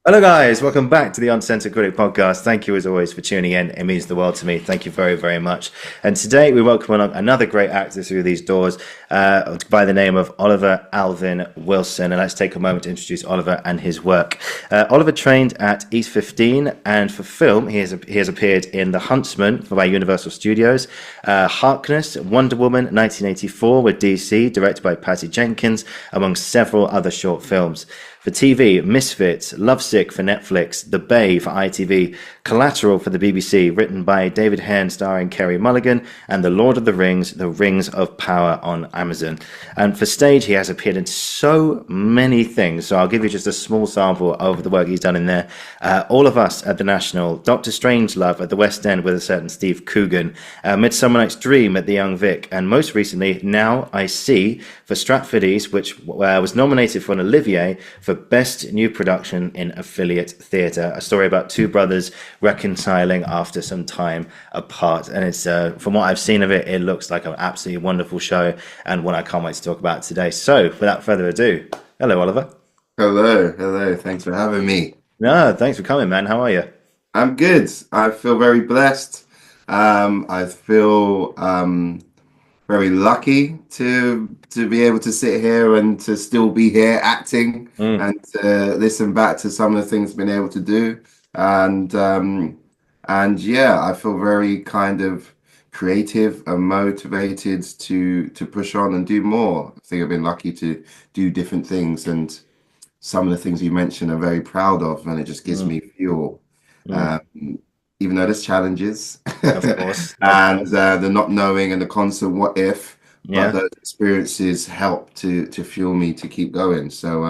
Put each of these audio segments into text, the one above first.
Hello, guys. Welcome back to the Uncensored Critic podcast. Thank you, as always, for tuning in. It means the world to me. Thank you very, very much. And today we welcome along another great actor through these doors by the name of Oliver Alvin-Wilson. And let's take a moment to introduce Oliver and his work. Oliver trained at East 15, and for film, he has appeared in The Huntsman by Universal Studios, Harkness, Wonder Woman 1984 with DC, directed by Patty Jenkins, among several other short films. For TV, Misfits, Lovesick for Netflix, The Bay for ITV, Collateral for the BBC, written by David Hare, starring Carey Mulligan, and The Lord of the Rings, The Rings of Power on Amazon. And for stage, he has appeared in so many things, so I'll give you just a small sample of the work he's done in there. All of Us at the National, Doctor Strangelove at the West End with a certain Steve Coogan, Midsummer Night's Dream at the Young Vic, and most recently, Now I See for Stratford East, which was nominated for an Olivier for Best New Production in Affiliate Theatre, a story about two brothers reconciling after some time apart. And it's from what I've seen of it, it looks like an absolutely wonderful show and one I can't wait to talk about today. So without further ado, hello, Oliver. Hello. Thanks for having me. No, thanks for coming, man. How are you? I'm good. I feel very blessed. I feel very lucky to be able to sit here and to still be here acting and to listen back to some of the things I've been able to do. And yeah, I feel very kind of creative and motivated to push on and do more. I think I've been lucky to do different things, and some of the things you mentioned I'm very proud of, and it just gives me fuel. Even though there's challenges Of course. and the not knowing and the constant what if, Yeah. but those experiences help to fuel me to keep going. So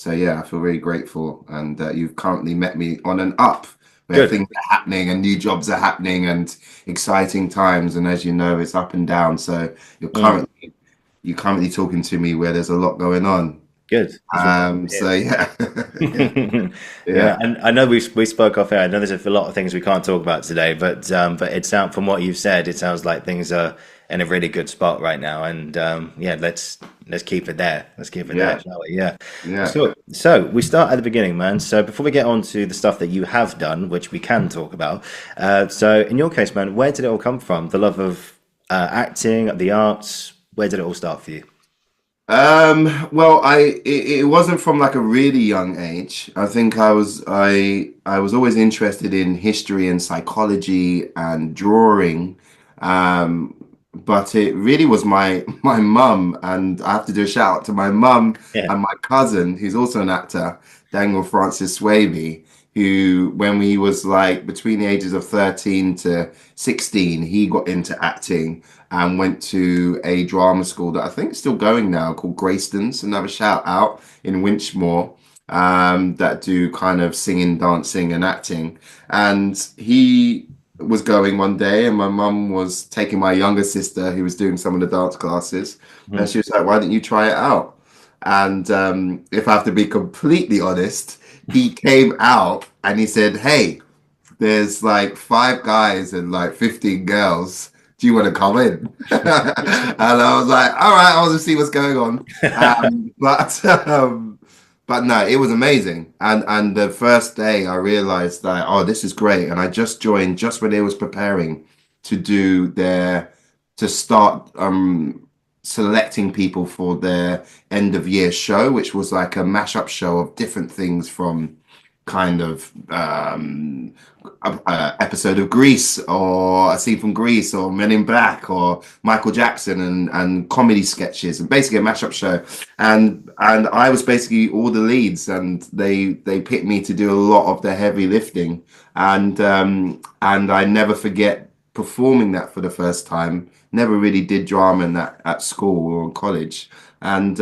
yeah, I feel very grateful, and you've currently met me on an up where Good. things are happening and new jobs are happening and exciting times. And as you know, it's up and down. So you're currently talking to me where there's a lot going on. Good. So yeah, Yeah, yeah, and I know we spoke off air. I know there's a lot of things we can't talk about today, but it sound from what you've said, it sounds like things are in a really good spot right now. And yeah, let's keep it there. Let's keep it there, yeah, shall we? Yeah. yeah. So we start at the beginning, man. So before we get on to the stuff that you have done, which we can talk about, so in your case, man, where did it all come from? The love of acting, the arts. Where did it all start for you? Well, it wasn't from like a really young age. I think I was always interested in history and psychology and drawing. Um, but it really was my mum, and I have to do a shout out to my mum Yeah. and my cousin, who's also an actor, Daniel Francis Swaby, who when he was like between the ages of 13 to 16, he got into acting and went to a drama school that I think is still going now called Greyston's. Another shout out in Winchmore, that do kind of singing, dancing, and acting. And he was going one day, and my mum was taking my younger sister, who was doing some of the dance classes, and Mhm. she was like, "Why don't you try it out?" And if I have to be completely honest, he came out and he said, "Hey, there's like five guys and like 15 girls. Do you want to come in?" And I was like, all right, I want to see what's going on. But no, it was amazing. And the first day I realized that, oh, this is great. And I just joined just when they was preparing to do to start selecting people for their end of year show, which was like a mashup show of different things from kind of a episode of Grease or a scene from Grease or Men in Black or Michael Jackson and comedy sketches, and basically a mashup show. And I was basically all the leads, and they picked me to do a lot of the heavy lifting. And I never forget performing that for the first time. Never really did drama in that at school or in college. And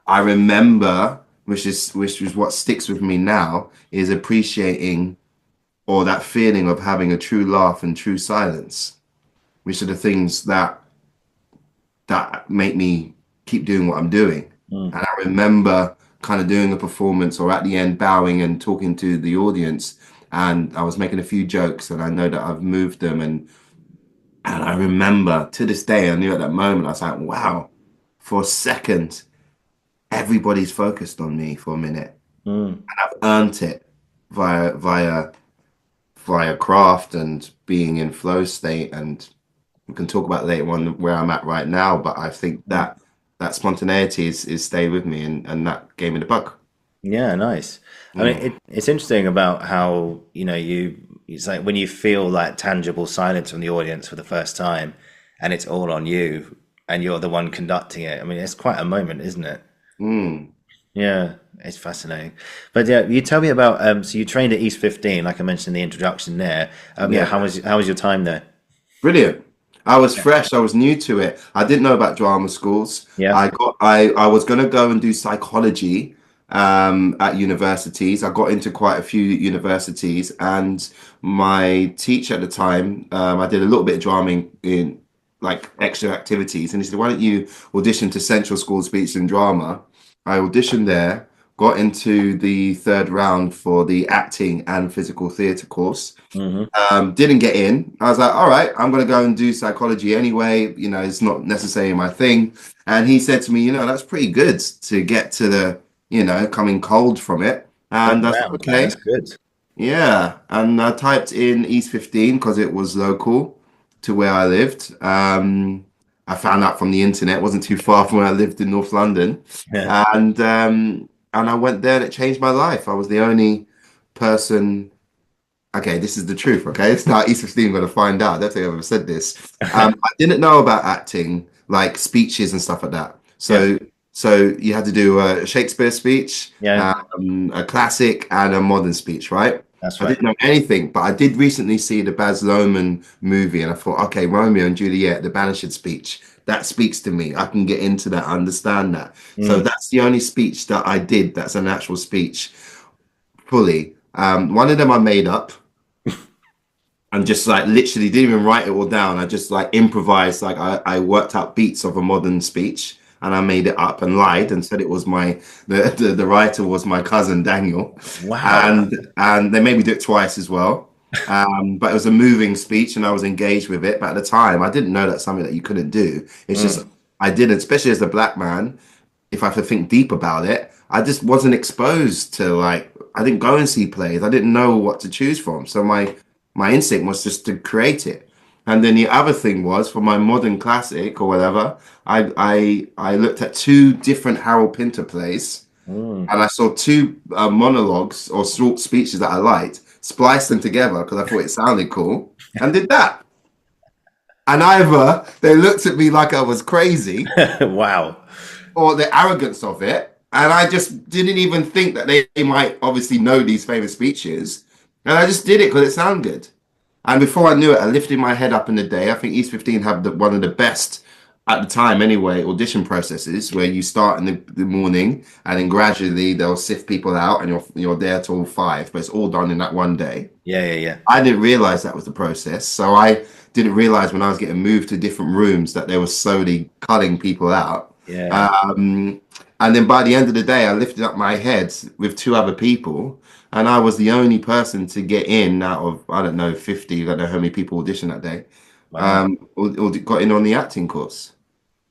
I remember, which is what sticks with me now, is appreciating or that feeling of having a true laugh and true silence, which are the things that make me keep doing what I'm doing. Mm. And I remember kind of doing a performance or at the end bowing and talking to the audience, and I was making a few jokes, and I know that I've moved them, and I remember to this day, I knew at that moment, I was like, wow, for a second, everybody's focused on me for a minute. Mm. I've earned it via craft and being in flow state. And we can talk about later on where I'm at right now. But I think Mm. that spontaneity is stayed with me, and that gave me the bug. Yeah, nice. I mean, Mm. it's interesting about how, it's like when you feel like tangible silence from the audience for the first time and it's all on you and you're the one conducting it. I mean, it's quite a moment, isn't it? Mm. Yeah, it's fascinating. But yeah, you tell me about so you trained at East 15, like I mentioned in the introduction there. Yeah, Yeah. how was your time there? Brilliant. I was fresh. I was new to it. I didn't know about drama schools. Yeah. I was going to go and do psychology at universities. I got into quite a few universities, and my teacher at the time, I did a little bit of drama in like extra activities, and he said, "Why don't you audition to Central School of Speech and Drama?" I auditioned there, got into the third round for the acting and physical theatre course. Hmm. Didn't get in. I was like, all right, I'm gonna go and do psychology anyway. It's not necessarily my thing. And he said to me, that's pretty good to get to the, coming cold from it. Third And I thought, round, man, that's okay, good. yeah. And I typed in East 15 because it was local to where I lived. I found out from the internet, it wasn't too far from where I lived in North London. Yeah. And I went there and it changed my life. I was the only person. Okay, this is the truth. Okay, it's now East 15 going to find out. I don't think I've ever said this. I didn't know about acting, like speeches and stuff like that. Yeah. So you had to do a Shakespeare speech, Yeah, a classic, and a modern speech, right? that's I right. didn't know anything, but I did recently see the Baz Luhrmann movie, and I thought, okay, Romeo and Juliet, the Banishing speech, that speaks to me. I can get into that, understand that. So Mm. that's the only speech that I did. That's an actual speech fully. One of them I made up and just like literally didn't even write it all down. I just like improvised, like I worked out beats of a modern speech and I made it up and lied and said it was the writer was my cousin Daniel. Wow. And they made me do it twice as well. But it was a moving speech and I was engaged with it. But at the time I didn't know that's something that you couldn't do. It's just Mm. I didn't, especially as a black man, if I have to think deep about it, I just wasn't exposed to like I didn't go and see plays. I didn't know what to choose from. So my instinct was just to create it. And then the other thing was for my modern classic or whatever, I looked at two different Harold Pinter plays Mm. and I saw two monologues or short speeches that I liked, spliced them together because I thought it sounded cool, and did that. And either they looked at me like I was crazy Wow. or the arrogance of it. And I just didn't even think that they might obviously know these famous speeches. And I just did it because it sounded good. And before I knew it, I lifted my head up in the day. I think East 15 had one of the best at the time anyway, audition processes where you start in the morning and then gradually they'll sift people out and you're there till 5, but it's all done in that one day. Yeah, yeah, yeah. I didn't realize that was the process. So I didn't realize when I was getting moved to different rooms that they were slowly cutting people out. Yeah. Um, and then by the end of the day, I lifted up my head with two other people, and I was the only person to get in out of, I don't know, 50, I don't know how many people auditioned that day, Wow. or got in on the acting course.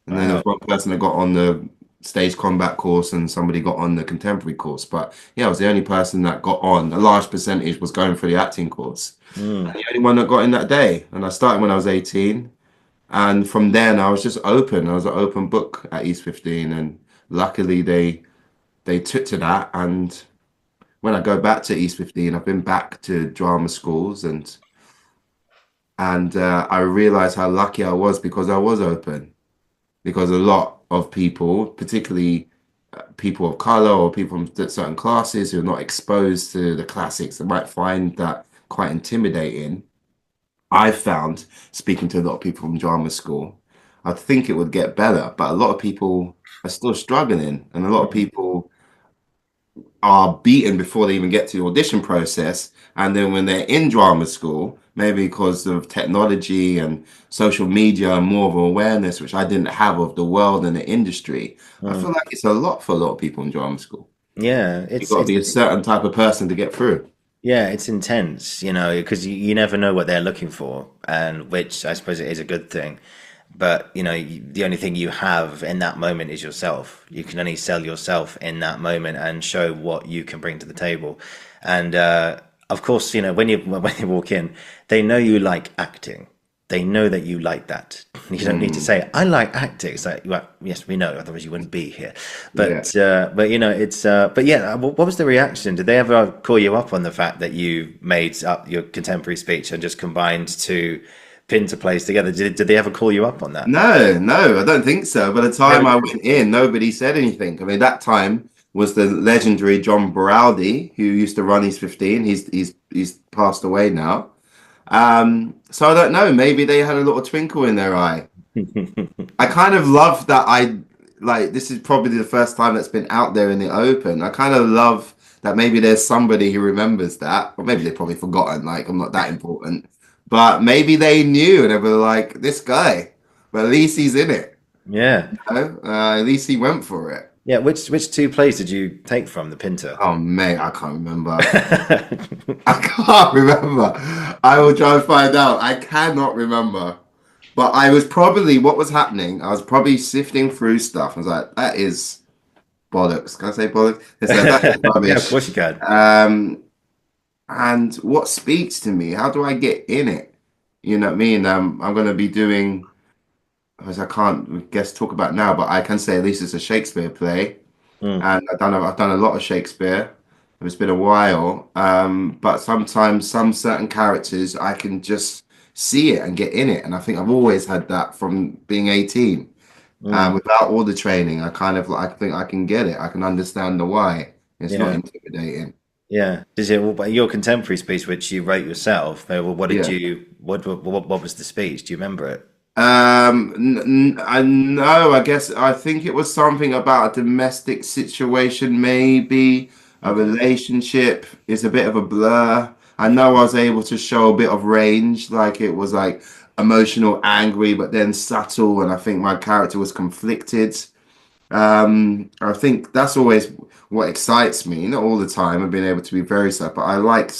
And then there Wow. was one person that got on the stage combat course and somebody got on the contemporary course. But yeah, I was the only person that got on. A large percentage was going for the acting course. Mm. And the only one that got in that day. And I started when I was 18. And from then I was just open. I was an open book at East 15. And luckily they took to that. And when I go back to East 15, I've been back to drama schools and I realized how lucky I was because I was open. Because a lot of people, particularly people of color or people from certain classes who are not exposed to the classics, they might find that quite intimidating. I found, speaking to a lot of people from drama school, I think it would get better, but a lot of people are still struggling, and a lot of Mm. people are beaten before they even get to the audition process. And then when they're in drama school, maybe because of technology and social media and more of an awareness, which I didn't have of the world and the industry, I feel Mm. like it's a lot for a lot of people in drama school. Yeah, You've got to be a certain type of person to get through. it's intense, because you never know what they're looking for, and which I suppose it is a good thing. but the only thing you have in that moment is yourself. You can only sell yourself in that moment and show what you can bring to the table. And of course, when you walk in, they know you like acting. They know that you like that. You don't need to say, "I like acting." It's like, well, yes, we know. Otherwise, you wouldn't be here. Yeah. But it's. But yeah, what was the reaction? Did they ever call you up on the fact that you made up your contemporary speech and just combined two pin to plays together? Did they ever call you up on that? No, I don't think so. By the time I went in, nobody said anything. I mean, that time was the legendary John Baraldi, who used to run East 15. He's passed away now. So I don't know. Maybe they had a little twinkle in their eye. I kind of love that. This is probably the first time that's been out there in the open. I kind of love that maybe there's somebody who remembers that, or maybe they've probably forgotten. Like, I'm not that important, but maybe they knew and they were like, this guy. But at least he's in it. Yeah. At least he went for it. Yeah. Which two plays did you take from the Pinter? Oh mate, I can't remember. I can't remember. I will try and find out. I cannot remember. But I was probably, what was happening, I was probably sifting through stuff. I was like, that is bollocks. Can I say bollocks? It's like, that is rubbish. Yeah, of course you can. And what speaks to me? How do I get in it? You know what I mean? I'm going to be doing, as I can't, I guess, talk about now, but I can say at least it's a Shakespeare play. And I've done a lot of Shakespeare. It's been a while, but sometimes some certain characters I can just see it and get in it, and I think I've always had that from being 18. Without all the training, I think I can get it. I can understand the why. It's not intimidating. Yeah. Did you, your contemporary speech, which you wrote yourself? What did Yeah. you? What was the speech? Do you remember it? I know. I think it was something about a domestic situation, maybe a relationship is a bit of a blur. I know I was able to show a bit of range, like it was like emotional, angry, but then subtle, and I think my character was conflicted. I think that's always what excites me, not all the time. I've been able to be very sad, but I like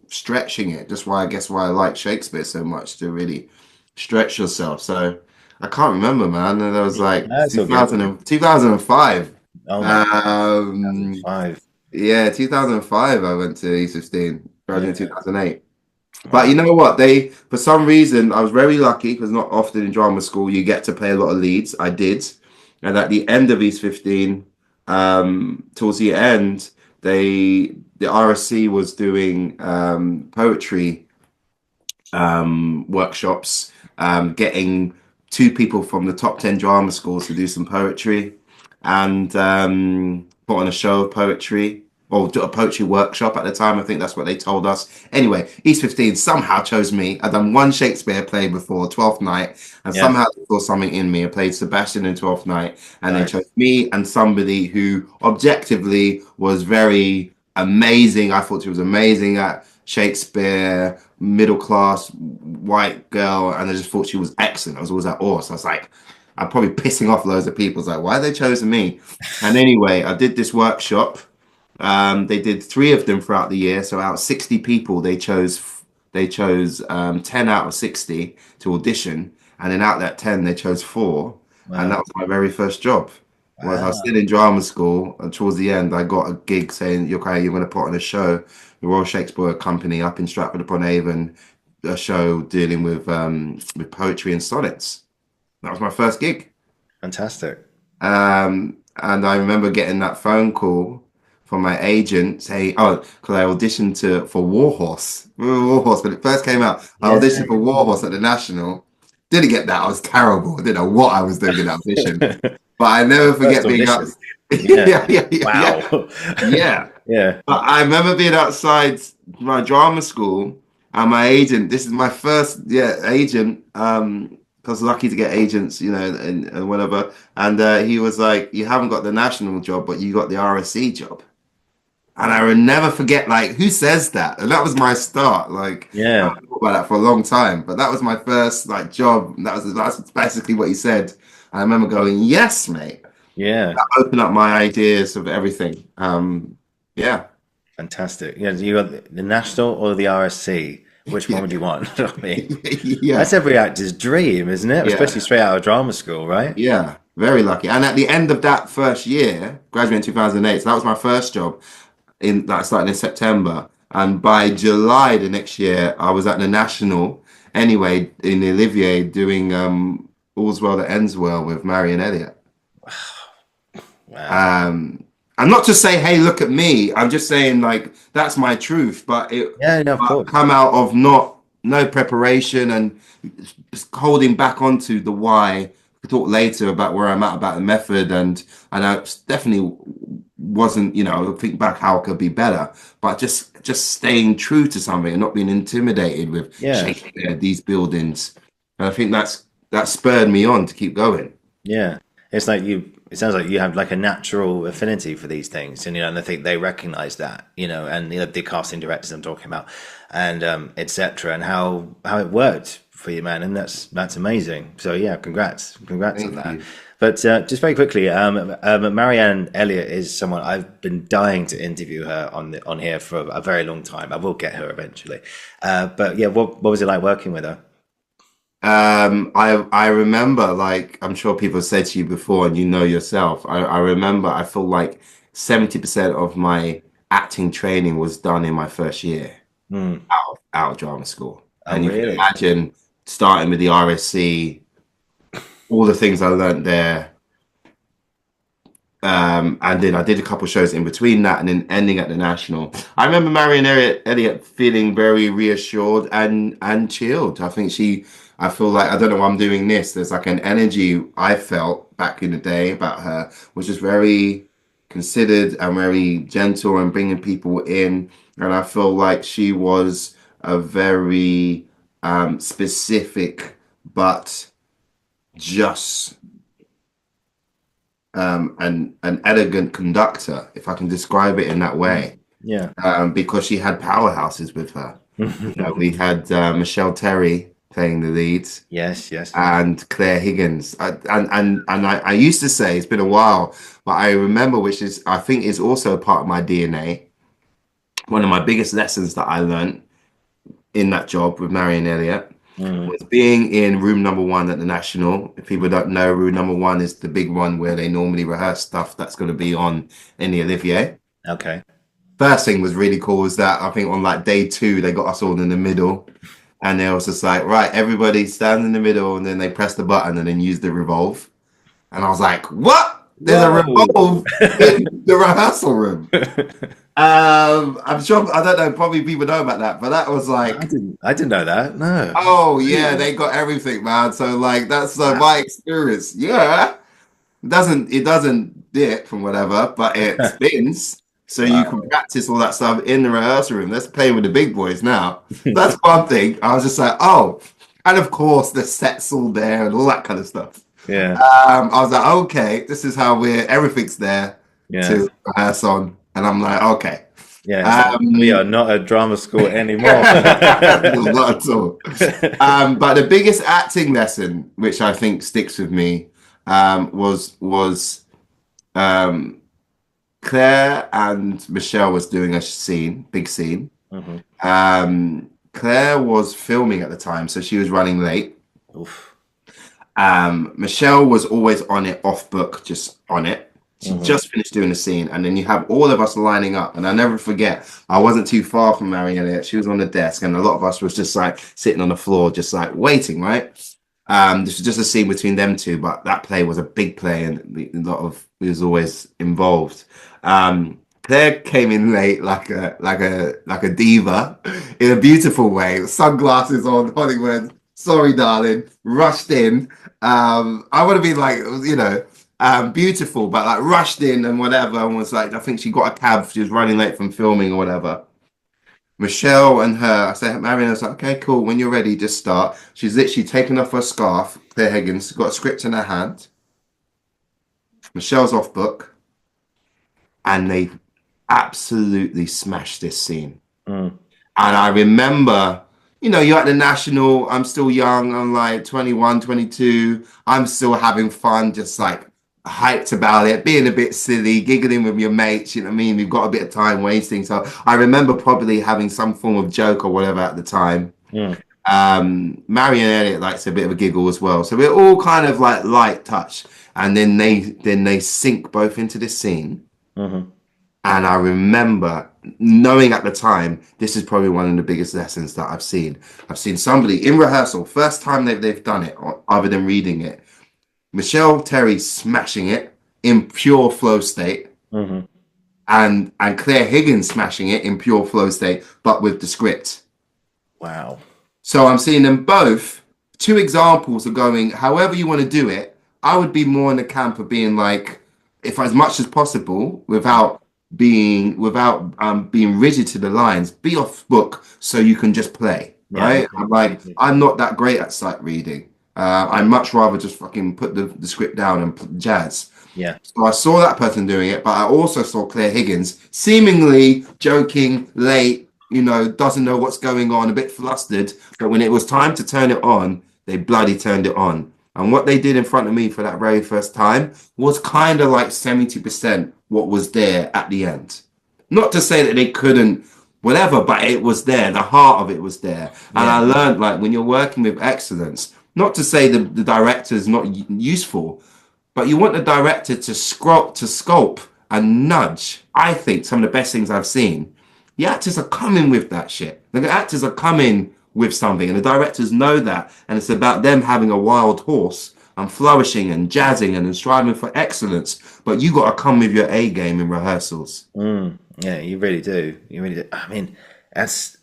stretching it. Just why I guess why I like Shakespeare so much, to really stretch yourself. So I can't remember, man. And that was like That's all good. 2005. Oh my God, Um, 2005. yeah, 2005. I went to East 15, graduated in Yeah. 2008. But Wow. you know what? For some reason, I was very lucky because not often in drama school you get to play a lot of leads. I did, and at the end of East 15, towards the end, the RSC was doing poetry workshops, getting two people from the top 10 drama schools to do some poetry and put on a show of poetry or do a poetry workshop at the time. I think that's what they told us. Anyway, East 15 somehow chose me. I'd done one Shakespeare play before, 12th Night, and Yeah. somehow they saw something in me. I played Sebastian in 12th Night, and they Nice. chose me and somebody who objectively was very amazing. I thought she was amazing at Shakespeare, middle class white girl, and I just thought she was excellent. I was always like, oh, so I was like, I'm probably pissing off loads of people. It's like, why have they chosen me? And anyway, I did this workshop. They did 3 of them throughout the year. So out of 60 people, they chose 10 out of 60 to audition, and then out of that 10, they chose 4, and that Wow. was my very first job. Was I was Wow. still in drama school, and towards the end, I got a gig saying, "You're going to put on a show, the Royal Shakespeare Company up in Stratford upon Avon, a show dealing with poetry and sonnets." That was my first gig. Fantastic. And I remember getting that phone call from my agent saying, "Oh, because I auditioned for Warhorse. Remember Warhorse when it first came out? I Yeah. auditioned for Warhorse at the National. Didn't get that. I was terrible. I didn't know what I was doing in that audition. But I never First forget being out. audition. Yeah. Yeah. Wow. Yeah. Yeah. But I remember being outside my drama school, and my agent, this is my first agent, because lucky to get agents, and whatever. And he was like, "You haven't got the national job, but you got the RSC job." And I will never forget, like, who says that? And that was my start. Like, I Yeah. thought about that for a long time, but that was my first like job. That's basically what he said. I remember going, "Yes, mate." Yeah. That opened up my ideas of everything. Yeah. Fantastic. Yeah. You got the national or the RSC? Which one would you want? I mean, Yeah, that's every actor's dream, isn't it? yeah, Especially straight out of drama school, right? yeah. Very lucky. And at the end of that first year, graduating in 2008, so that was my first job that started in September. And by July the next year, I was at the National anyway in the Olivier doing All's Well That Ends Well with Marion Elliott. Wow. I'm not to say, hey, look at me. I'm just saying like that's my truth, but it Yeah, no, of course. come out of no preparation and just holding back onto the why. We talk later about where I'm at about the method and I definitely wasn't, think back how it could be better, but just staying true to something and not being intimidated with Yeah. Shakespeare, these buildings. And I think that spurred me on to keep going. Yeah. It's like it sounds like you have like a natural affinity for these things. And, and I think they recognize that, and, the casting directors I'm talking about and, etc. and how it worked for you, man. And that's amazing. So yeah, congrats on Thank that. you. But just very quickly, Marianne Elliott is someone I've been dying to interview her on here for a very long time. I will get her eventually. But yeah, what was it like working with her? I remember, like I'm sure people said to you before, and yourself. I remember. I feel like 70% of my acting training was done in my first year Hmm. out of drama school, Oh, and you can really? imagine starting with the RSC, all the things I learned there. And then I did a couple shows in between that, and then ending at the National. I remember Marion Elliott feeling very reassured and chilled. I feel like I don't know why I'm doing this. There's like an energy I felt back in the day about her, which is very considered and very gentle and bringing people in. And I feel like she was a very specific but just an elegant conductor, if I can describe it in that way, Yeah. because she had powerhouses with her. We had Michelle Terry playing the leads Yes, yes. and Claire Higgins. I used to say it's been a while, but I remember, which is I think is also part of my DNA. One of my biggest lessons that I learned in that job with Marion Elliott Mm. was being in room number one at the National. If people don't know, room number one is the big one where they normally rehearse stuff that's going to be on in the Olivier. Okay. First thing was really cool was that I think on like day two, they got us all in the middle. And they was just like, right, everybody stand in the middle. And then they press the button and then use the revolve. And I was like, what? There's a Whoa. revolve in the rehearsal room. I'm sure, I don't know, probably people know about that, but that was like, I didn't know that. No. oh yeah, they got everything, man. So like that's Wow. my experience. Yeah, it doesn't dip from whatever, but it spins. So you Wow. can practice all that stuff in the rehearsal room. Let's play with the big boys now. That's one thing. I was just like, oh, and of course the sets all there and all that kind of stuff. Yeah. I was like, okay, this is how everything's there Yeah. to rehearse on, and I'm like, okay. Yeah. It's like, we are not a drama school anymore. No, not at all. But the biggest acting lesson, which I think sticks with me, was Claire and Michelle was doing a big scene. Mhm. Claire was filming at the time, so she was running late. Oof. Michelle was always on it, off book, just on it. She just finished doing the scene, and then you have all of us lining up. And I never forget, I wasn't too far from Marion Elliott. She was on the desk, and a lot of us was just like sitting on the floor, just like waiting, right? This was just a scene between them two, but that play was a big play, and we was always involved. Claire came in late like a diva in a beautiful way, sunglasses on, Hollywood. Sorry, darling, rushed in. I would have been like, beautiful, but like rushed in and whatever, and was like, I think she got a cab. She was running late from filming or whatever. Michelle and her, I said, Marion, I was like, okay, cool. When you're ready, just start. She's literally taken off her scarf. Claire Higgins got a script in her hand. Michelle's off book, and they absolutely smashed this scene. And I remember, you're at the National. I'm still young. I'm like 21, 22. I'm still having fun, just like hyped about it, being a bit silly, giggling with your mates. You know what I mean? We've got a bit of time wasting. So I remember probably having some form of joke or whatever at the time. Mm. Marion Elliott likes a bit of a giggle as well. So we're all kind of like light touch, and then they sink both into this scene. Mm-hmm. And I remember knowing at the time, this is probably one of the biggest lessons that I've seen. I've seen somebody in rehearsal, first time they've done it, other than reading it. Michelle Terry smashing it in pure flow state, Mm-hmm. and Claire Higgins smashing it in pure flow state, but with the script. Wow. So I'm seeing them both, two examples of going, however you want to do it. I would be more in the camp of being like, if as much as possible, without being rigid to the lines, be off book so you can just play. Yeah. Right? I'm like, I'm not that great at sight reading. I'd much rather just fucking put the script down and put jazz. Yeah. So I saw that person doing it, but I also saw Claire Higgins seemingly joking, late, doesn't know what's going on, a bit flustered. But when it was time to turn it on, they bloody turned it on. And what they did in front of me for that very first time was kind of like 70% what was there at the end. Not to say that they couldn't, whatever, but it was there. The heart of it was there. And I learned, like, when you're working with excellence, not to say the director is not useful, but you want the director to sculpt and nudge. I think some of the best things I've seen. The actors are coming with that shit. The actors are coming with something, and the directors know that. And it's about them having a wild horse and flourishing and jazzing and striving for excellence. But you got to come with your A game in rehearsals. Yeah, you really do. You really do. I mean, that's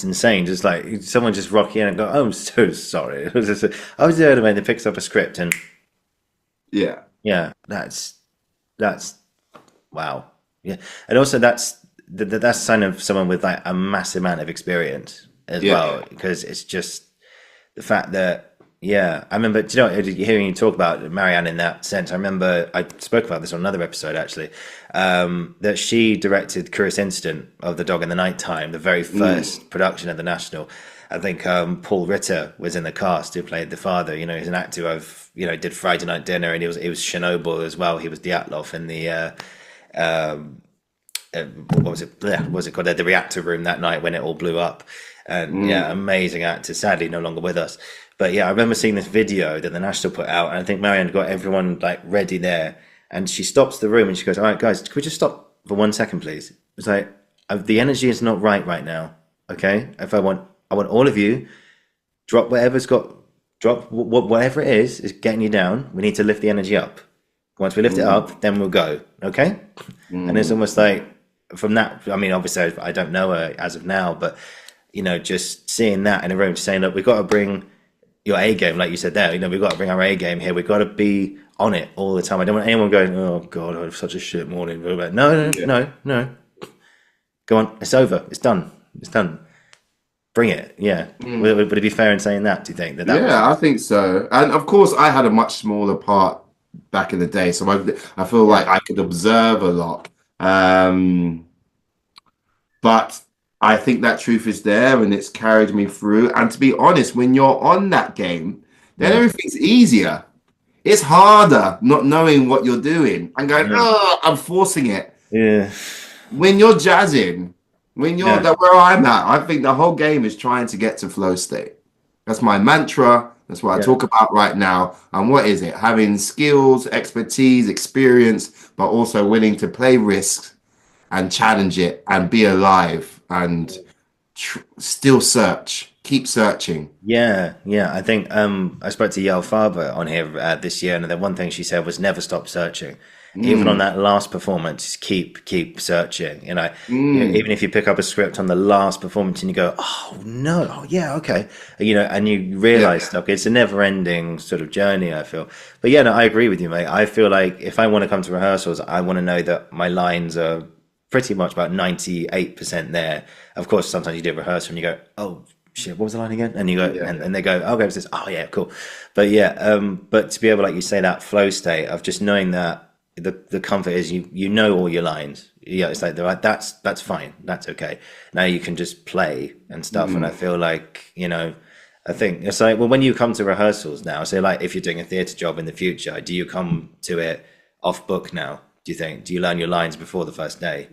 insane. Just like someone just rock in and go, "Oh, I'm so sorry." I was the other man that picks up a script and Yeah. yeah, that's wow. Yeah, and also that's a sign of someone with like a massive amount of experience as well, because it's just the fact that yeah, I remember. Do you know, hearing you talk about Marianne in that sense, I remember I spoke about this on another episode actually. That she directed Curious Incident of The Dog in the Nighttime, the very first production at the National. I think Paul Ritter was in the cast who played the father. You know, he's an actor who did Friday Night Dinner, and he was Chernobyl as well. He was Dyatlov in the what was it? Yeah, what was it called? The reactor room that night when it all blew up. And yeah, amazing actor. Sadly, no longer with us. But yeah, I remember seeing this video that the National put out, and I think Marianne got everyone like ready there, and she stops the room and she goes, "All right, guys, could we just stop for 1 second, please?" It's like the energy is not right now. Okay, if I want all of you drop whatever it is getting you down. We need to lift the energy up. Once we lift it up, then we'll go. Okay, and it's almost like from that. I mean, obviously, I don't know her as of now, but just seeing that in a room, just saying, look, we've got to bring your A game, like you said there. We've got to bring our A game here. We've got to be on it all the time. I don't want anyone going, "Oh God, I had such a shit morning." No. Go on, it's over. It's done. Bring it. Yeah. Would it be fair in saying that? Do you think that? Yeah, I think so. And of course, I had a much smaller part back in the day, so I feel like I could observe a lot. But I think that truth is there, and it's carried me through. And to be honest, when you're on that game, then everything's easier. It's harder not knowing what you're doing and going, "Oh, I'm forcing it." Yeah. When you're jazzing, when you're where I'm at, I think the whole game is trying to get to flow state. That's my mantra. That's what I talk about right now. And what is it? Having skills, expertise, experience, but also willing to play risks and challenge it and be alive and still keep searching. Yeah. I think I spoke to Yael Farber on here this year, and the one thing she said was never stop searching. Even on that last performance, keep searching. Even if you pick up a script on the last performance and you go, "Oh no, oh yeah, okay," and you realize stuff. It's a never-ending sort of journey, I feel. But yeah, no, I agree with you, mate. I feel like if I want to come to rehearsals, I want to know that my lines are pretty much about 98% there. Of course, sometimes you do a rehearsal and you go, "Oh shit, what was the line again?" And you go, and they go, "Okay, it's this." Oh yeah, cool. But yeah, but to be able, like you say, that flow state of just knowing that the comfort is you know all your lines. Yeah, it's like that's fine, that's okay. Now you can just play and stuff. And I feel like I think it's like, well, when you come to rehearsals now, say like if you're doing a theatre job in the future, do you come to it off book now? Do you think? Do you learn your lines before the first day?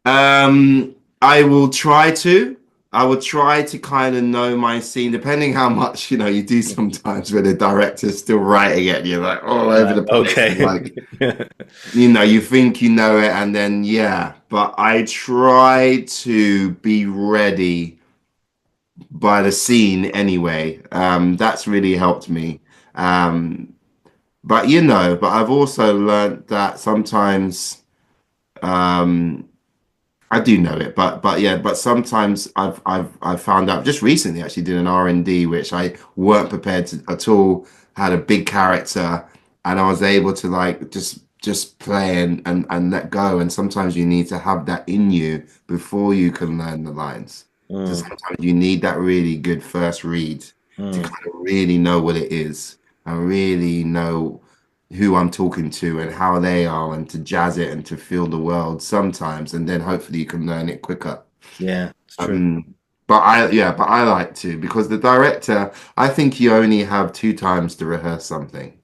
I will try to. I would try to kind of know my scene, depending how much, you do sometimes when the director's still writing it, and you're like all over the place. And Okay. like, you think you know it, and then, yeah. But I try to be ready by the scene anyway. That's really helped me. Um, but I've also learned that sometimes, um, I do know it, but yeah, but sometimes I've found out just recently actually did an R&D which I weren't prepared to at all, had a big character, and I was able to like just play and let go. And sometimes you need to have that in you before you can learn the lines. So Mm, sometimes you need that really good first read to mm. kind of really know what it is and really know who I'm talking to and how they are, and to jazz it and to feel the world sometimes, and then hopefully you can learn it quicker. Yeah, it's true. Um, but I like to, because the director, I think you only have 2 times to rehearse something.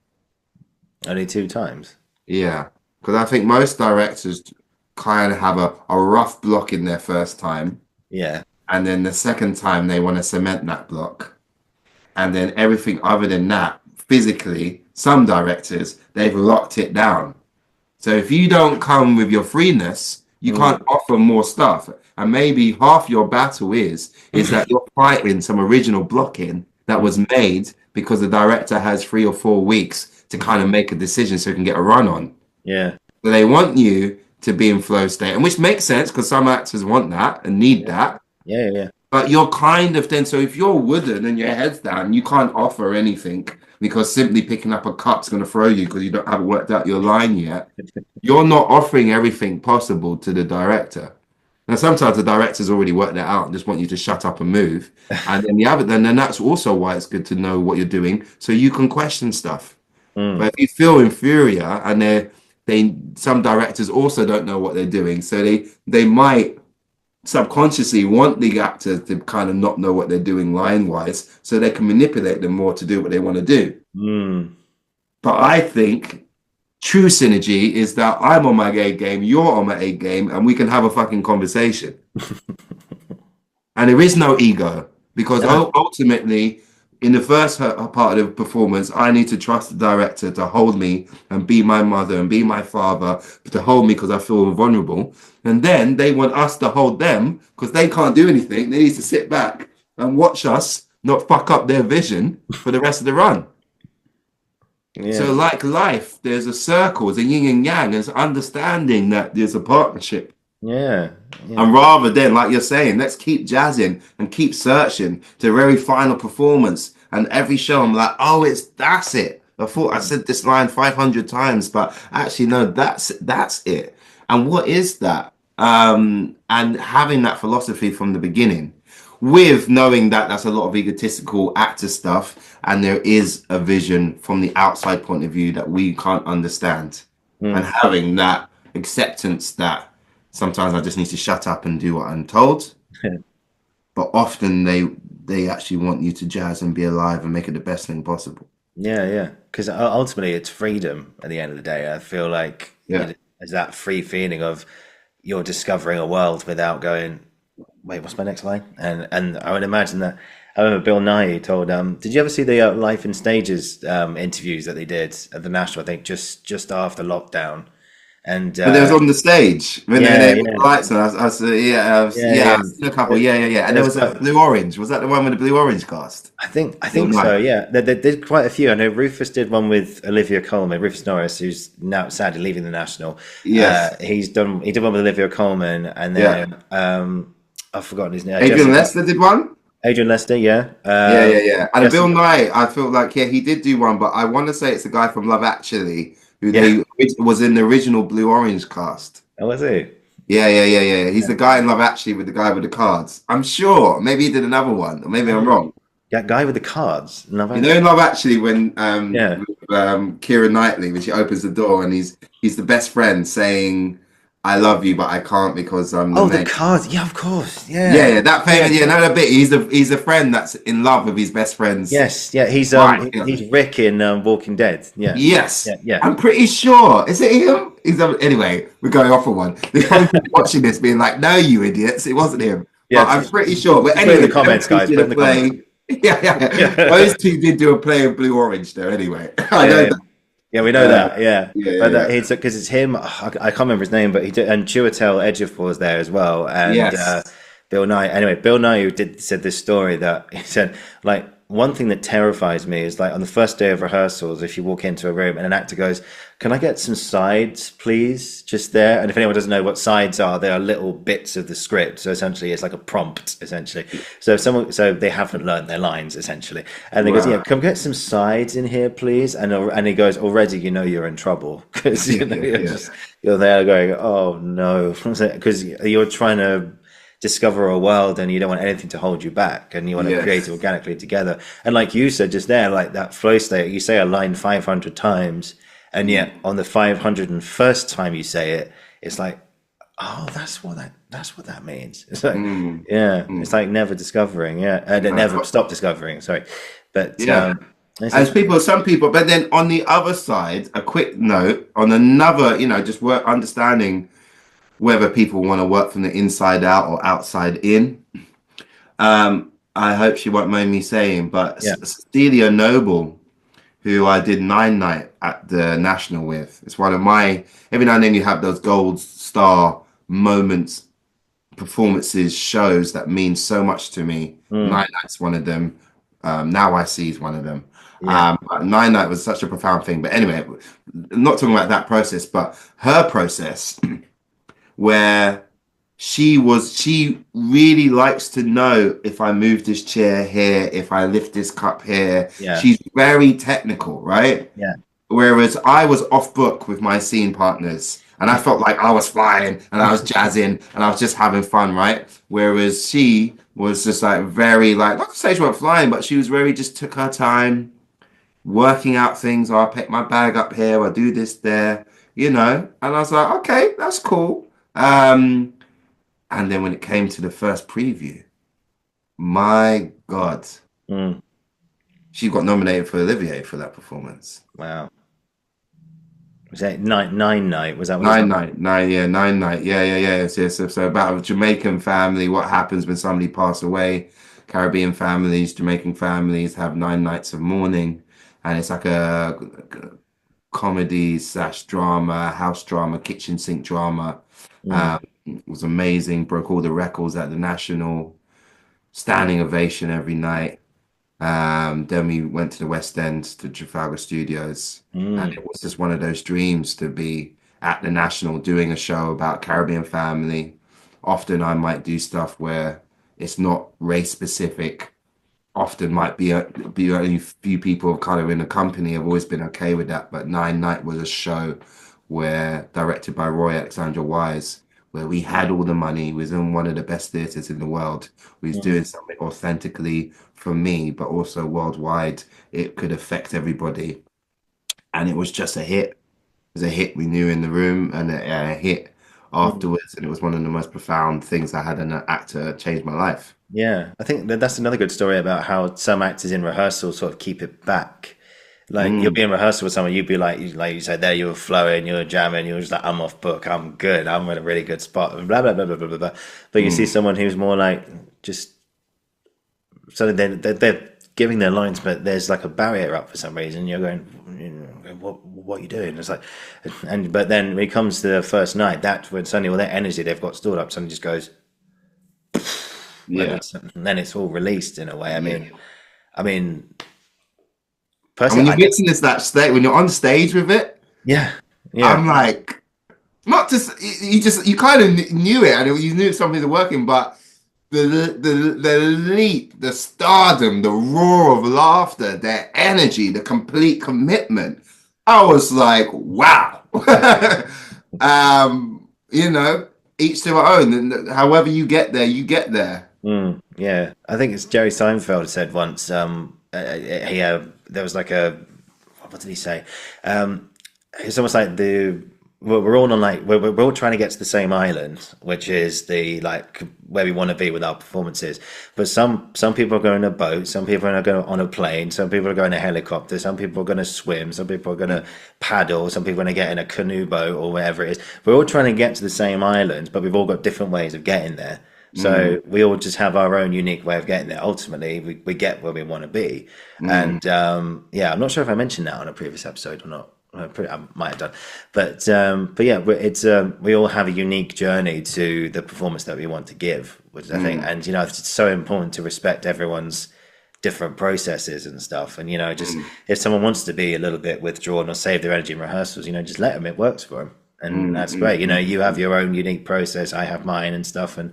Only 2 times. Yeah, because I think most directors kind of have a rough block in their first time, Yeah. and then the second time they want to cement that block. And then everything other than that, physically, some directors, they've locked it down. So if you don't come with your freeness, you Mm. can't offer more stuff. And maybe half your battle is that you're fighting some original blocking that was made because the director has 3 or 4 weeks to kind of make a decision so he can get a run on. Yeah. So they want you to be in flow state, and which makes sense because some actors want that and need Yeah. that. Yeah. Yeah. But you're kind of then, so if you're wooden and your head's down, you can't offer anything because simply picking up a cup's going to throw you because you haven't worked out your line yet. You're not offering everything possible to the director. Now, sometimes the director's already worked that out and just want you to shut up and move. And then that's also why it's good to know what you're doing so you can question stuff. Mm. But if you feel inferior, and some directors also don't know what they're doing, so they might subconsciously want the actors to kind of not know what they're doing line wise so they can manipulate them more to do what they want to do. Mm. But I think true synergy is that I'm on my A game, you're on my A game, and we can have a fucking conversation. And there is no ego, because No. ultimately, in the first part of the performance, I need to trust the director to hold me and be my mother and be my father, to hold me because I feel vulnerable. And then they want us to hold them because they can't do anything. They need to sit back and watch us not fuck up their vision for the rest of the run. Yeah. So, like life, there's a circle, there's a yin and yang, there's understanding that there's a partnership. Yeah. Yeah. And rather than, like you're saying, let's keep jazzing and keep searching to the very final performance. And every show, I'm like, oh, that's it. I thought I said this line 500 times, but actually, no, that's it. And what is that? And having that philosophy from the beginning, with knowing that that's a lot of egotistical actor stuff, and there is a vision from the outside point of view that we can't understand, and Mm. having that acceptance that sometimes I just need to shut up and do what I'm told. But often they actually want you to jazz and be alive and make it the best thing possible. Yeah, yeah. Because ultimately, it's freedom at the end of the day. I feel like Yeah. there's that free feeling of you're discovering a world without going, wait, what's my next line? And I would imagine that. I remember Bill Nye told, did you ever see the Life in Stages interviews that they did at the National? I think just after lockdown. And But they was on the stage when yeah, they put the yeah, lights on. yeah, yeah. I've seen a couple. There, Yeah. And there there was was a quite. blue orange. Was that the one with the blue orange cast? I Bill think so. Nye. Yeah, they did quite a few. I know Rufus did one with Olivia Colman, Rufus Norris, who's now sadly leaving the National. Yes. He did one with Olivia Colman, and Yeah. then I've forgotten his name. Adrian Jessica, Lester did one. Adrian Lester, yeah. Yeah. And Bill Jessica, Nye, I feel like, yeah, he did do one, but I want to say it's the guy from Love Actually who yeah. they was in the original blue orange cast. Oh, was he? Yeah. He's Yeah, the guy in Love Actually with the guy with the cards. I'm sure. Maybe he did another one, or maybe I'm oh, wrong. that guy with the cards. Love You know, in Actually. Love Actually, when Yeah. with, Keira Knightley, when she opens the door and he's the best friend saying, "I love you, but I can't because I'm the Oh, the main." cards. Yeah, of course. Yeah, Yeah. that Yeah. famous. Yeah, no, that bit. He's a friend that's in love with his best friend's Yes. Yeah. wife. Yeah. He's Rick in Walking Dead. Yeah. Yes, Yeah. I'm pretty sure. Is it him? Anyway, we're going off on one. They're probably watching this, being like, "No, you idiots! It wasn't him." Yeah, I'm pretty sure. But just put anyway, in the comments, guys. Put in the comments. Yeah. Those two did do a play of Blue Orange there anyway. I know Yeah, that. yeah, we know that. Yeah, but Yeah. he's because it's him. I can't remember his name, but he did, and Chiwetel Ejiofor was there as well, and Yes. Bill Nye. Anyway, Bill Nye said this story that he said like one thing that terrifies me is like on the first day of rehearsals, if you walk into a room and an actor goes, "Can I get some sides, please?" Just there, and if anyone doesn't know what sides are, they are little bits of the script. So essentially, it's like a prompt, essentially. So if someone, so they haven't learned their lines, essentially, and they goes, "Yeah, Wow. come get some sides in here, please." And he goes, "Already, you know you're in trouble because you know Yeah. you're there going, oh no," because you're trying to discover a world and you don't want anything to hold you back and you want to create it Yes. organically together. And like you said just there, like that flow state, you say a line 500 times and yet on the 501st time you say it, it's like, oh, that's what that means. It's like, yeah, it's like never discovering, yeah, and it never stop discovering. Sorry, but Yeah. it's As like, people, some people, but then on the other side, a quick note on another, just work understanding whether people want to work from the inside out or outside in. I hope she won't mind me saying, but yeah, Celia Noble, who I did Nine Night at the National with, it's one of my, every now and then you have those gold star moments, performances, shows that mean so much to me. Nine Night's one of them. Now I See is one of them. yeah, But Nine Night was such a profound thing. But anyway, not talking about that process, but her process where she really likes to know if I move this chair here, if I lift this cup here. yeah, She's very technical, right? yeah, Whereas I was off book with my scene partners and I felt like I was flying and I was jazzing and I was just having fun, right? Whereas she was just like very like, not to say she went flying, but she was very just took her time working out things. Oh, I pick my bag up here, I do this there, And I was like, okay, that's cool. And then when it came to the first preview, my God, mm, she got nominated for Olivier for that performance. wow. Was that nine night? Was that what it's Nine called? Night, Nine Night, yeah. So about a Jamaican family, what happens when somebody passes away. Caribbean families, Jamaican families have 9 nights of mourning, and it's like a comedy slash drama, house drama, kitchen sink drama. Mm, It was amazing. Broke all the records at the National, standing ovation every night. Then we went to the West End to Trafalgar Studios, and mm, it was just one of those dreams to be at the National doing a show about Caribbean family. Often I might do stuff where it's not race specific. Often might be only a few people kind of in the company. I've always been okay with that. But Nine Night was a show where directed by Roy Alexandra Wise, where we had all the money, was in one of the best theatres in the world. We was mm. doing something authentically for me, but also worldwide. It could affect everybody. And it was just a hit. It was a hit we knew in the room and a hit Mm. afterwards. And it was one of the most profound things I had an actor change my life. Yeah, I think that's another good story about how some actors in rehearsal sort of keep it back. Like you'll Mm, be in rehearsal with someone, you'd be like you said there, you were flowing, you were jamming, you were just like, I'm off book, I'm good, I'm in a really good spot, blah blah blah blah blah blah. Blah. But you see mm. someone who's more like just so they're giving their lines, but there's like a barrier up for some reason. You're going, what are you doing? It's like, and but then when it comes to the first night, that's when suddenly all that energy they've got stored up suddenly just goes, Yeah. and then it's all released in a way. Yeah. I mean, And when personally, you witness that state, when you're on stage with it, yeah, yeah, I'm like, not just you kind of knew it and you knew something was working, but the leap, the stardom, the roar of laughter, their energy, the complete commitment. I was like, wow. You know, each to their own. And however you get there, you get there. yeah. I think it's Jerry Seinfeld said once. There was like a what did he say? It's almost like we're all on like we're all trying to get to the same island, which is the like where we want to be with our performances. But some people are going on a boat, some people are going on a plane, some people are going a helicopter, some people are going to swim, some people are going to paddle, some people are going to get in a canoe boat or whatever it is. We're all trying to get to the same island, but we've all got different ways of getting there. So we all just have our own unique way of getting there. Ultimately, we get where we want to be. mm, And yeah, I'm not sure if I mentioned that on a previous episode or not. I might have done, but yeah, it's we all have a unique journey to the performance that we want to give, which I think, mm, and it's so important to respect everyone's different processes and stuff. And just mm, if someone wants to be a little bit withdrawn or save their energy in rehearsals, just let them. It works for them, and mm, that's mm, great. You have your own unique process. I have mine and stuff, and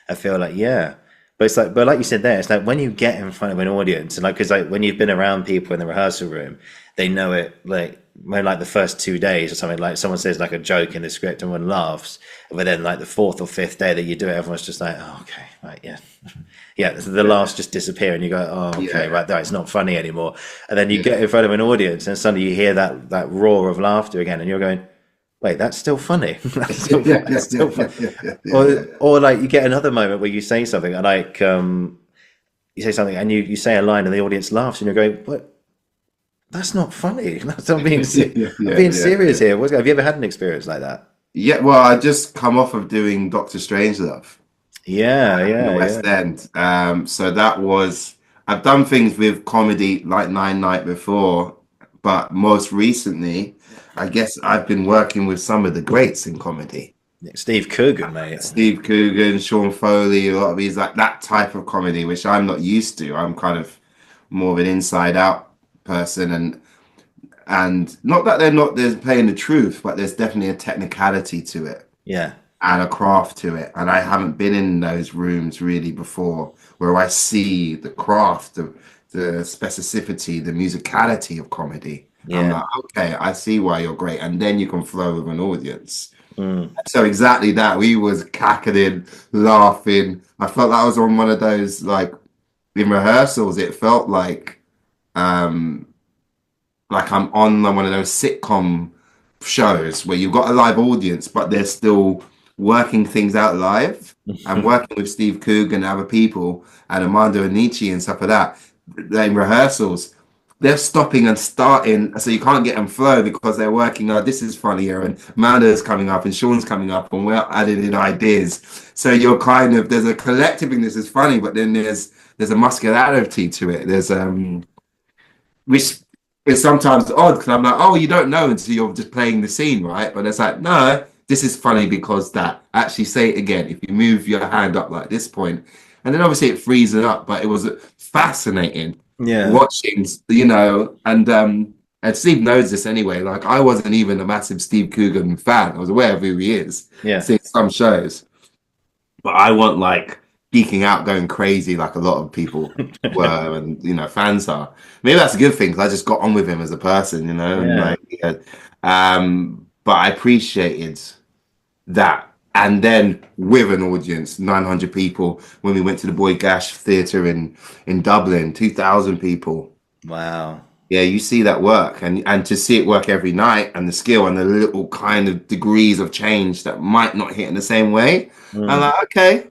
I feel like yeah. But it's like, but like you said there, it's like when you get in front of an audience, and like, because like when you've been around people in the rehearsal room, they know it. Like when like the first 2 days or something, like someone says like a joke in the script, and everyone laughs, but then like the fourth or fifth day that you do it, everyone's just like, oh, okay, right, yeah, yeah. The laughs just disappear, and you go, oh, okay, yeah, right there, it's not funny anymore. And then you yeah, get in front of an audience, and suddenly you hear that roar of laughter again, and you're going, wait, that's still funny. yeah, That's yeah, yeah, still yeah, funny. yeah, yeah, yeah, yeah. Or like you get another moment where you say something and like you say something and you say a line and the audience laughs and you're going, what? That's not funny. Yeah, I'm yeah, being yeah, serious yeah. here. Have you ever had an experience like that? Yeah, well, I just come off of doing Doctor Strangelove Yeah, in the yeah, yeah. West End. So that was, I've done things with comedy like Nine Night before, but most recently, I guess I've been working with some of the greats in comedy. Steve Coogan, mate. Steve Coogan, Sean Foley, a lot of these like that type of comedy, which I'm not used to. I'm kind of more of an inside out person, and not that they're playing the truth, but there's definitely a technicality to it Yeah. and a craft to it. And I haven't been in those rooms really before where I see the craft, the specificity, the musicality of comedy. I'm Yeah. like, okay, I see why you're great. And then you can flow with an audience. Mm. So exactly that. We was cackling, laughing. I felt like I was on one of those like in rehearsals, it felt um like I'm on one of those sitcom shows where you've got a live audience, but they're still working things out live and working with Steve Coogan and other people and Armando and Nietzsche and stuff like that. They're in rehearsals. They're stopping and starting, so you can't get them flow because they're working. Oh, this is funnier, and Amanda's coming up, and Sean's coming up, and we're adding in ideas. So you're kind of there's a collectiveness is funny, but then there's a muscularity to it. There's which is sometimes odd because I'm like, oh, you don't know until you're just playing the scene, right? But it's like, no, this is funny because that. Actually, say it again. If you move your hand up like this point, and then obviously it frees it up, but it was fascinating Yeah. watching, and Steve knows this anyway. Like I wasn't even a massive Steve Coogan fan. I was aware of who he is, Yeah. seeing some shows, but I wasn't like geeking out, going crazy like a lot of people were, and fans are. Maybe that's a good thing because I just got on with him as a person, and Yeah. like, yeah. But I appreciated that. And then with an audience, 900 people, when we went to the Boy Gash Theatre in Dublin, 2,000 people. Wow. Yeah, you see that work, and to see it work every night, and the skill and the little kind of degrees of change that might not hit in the same way. I'm Mm. like, okay,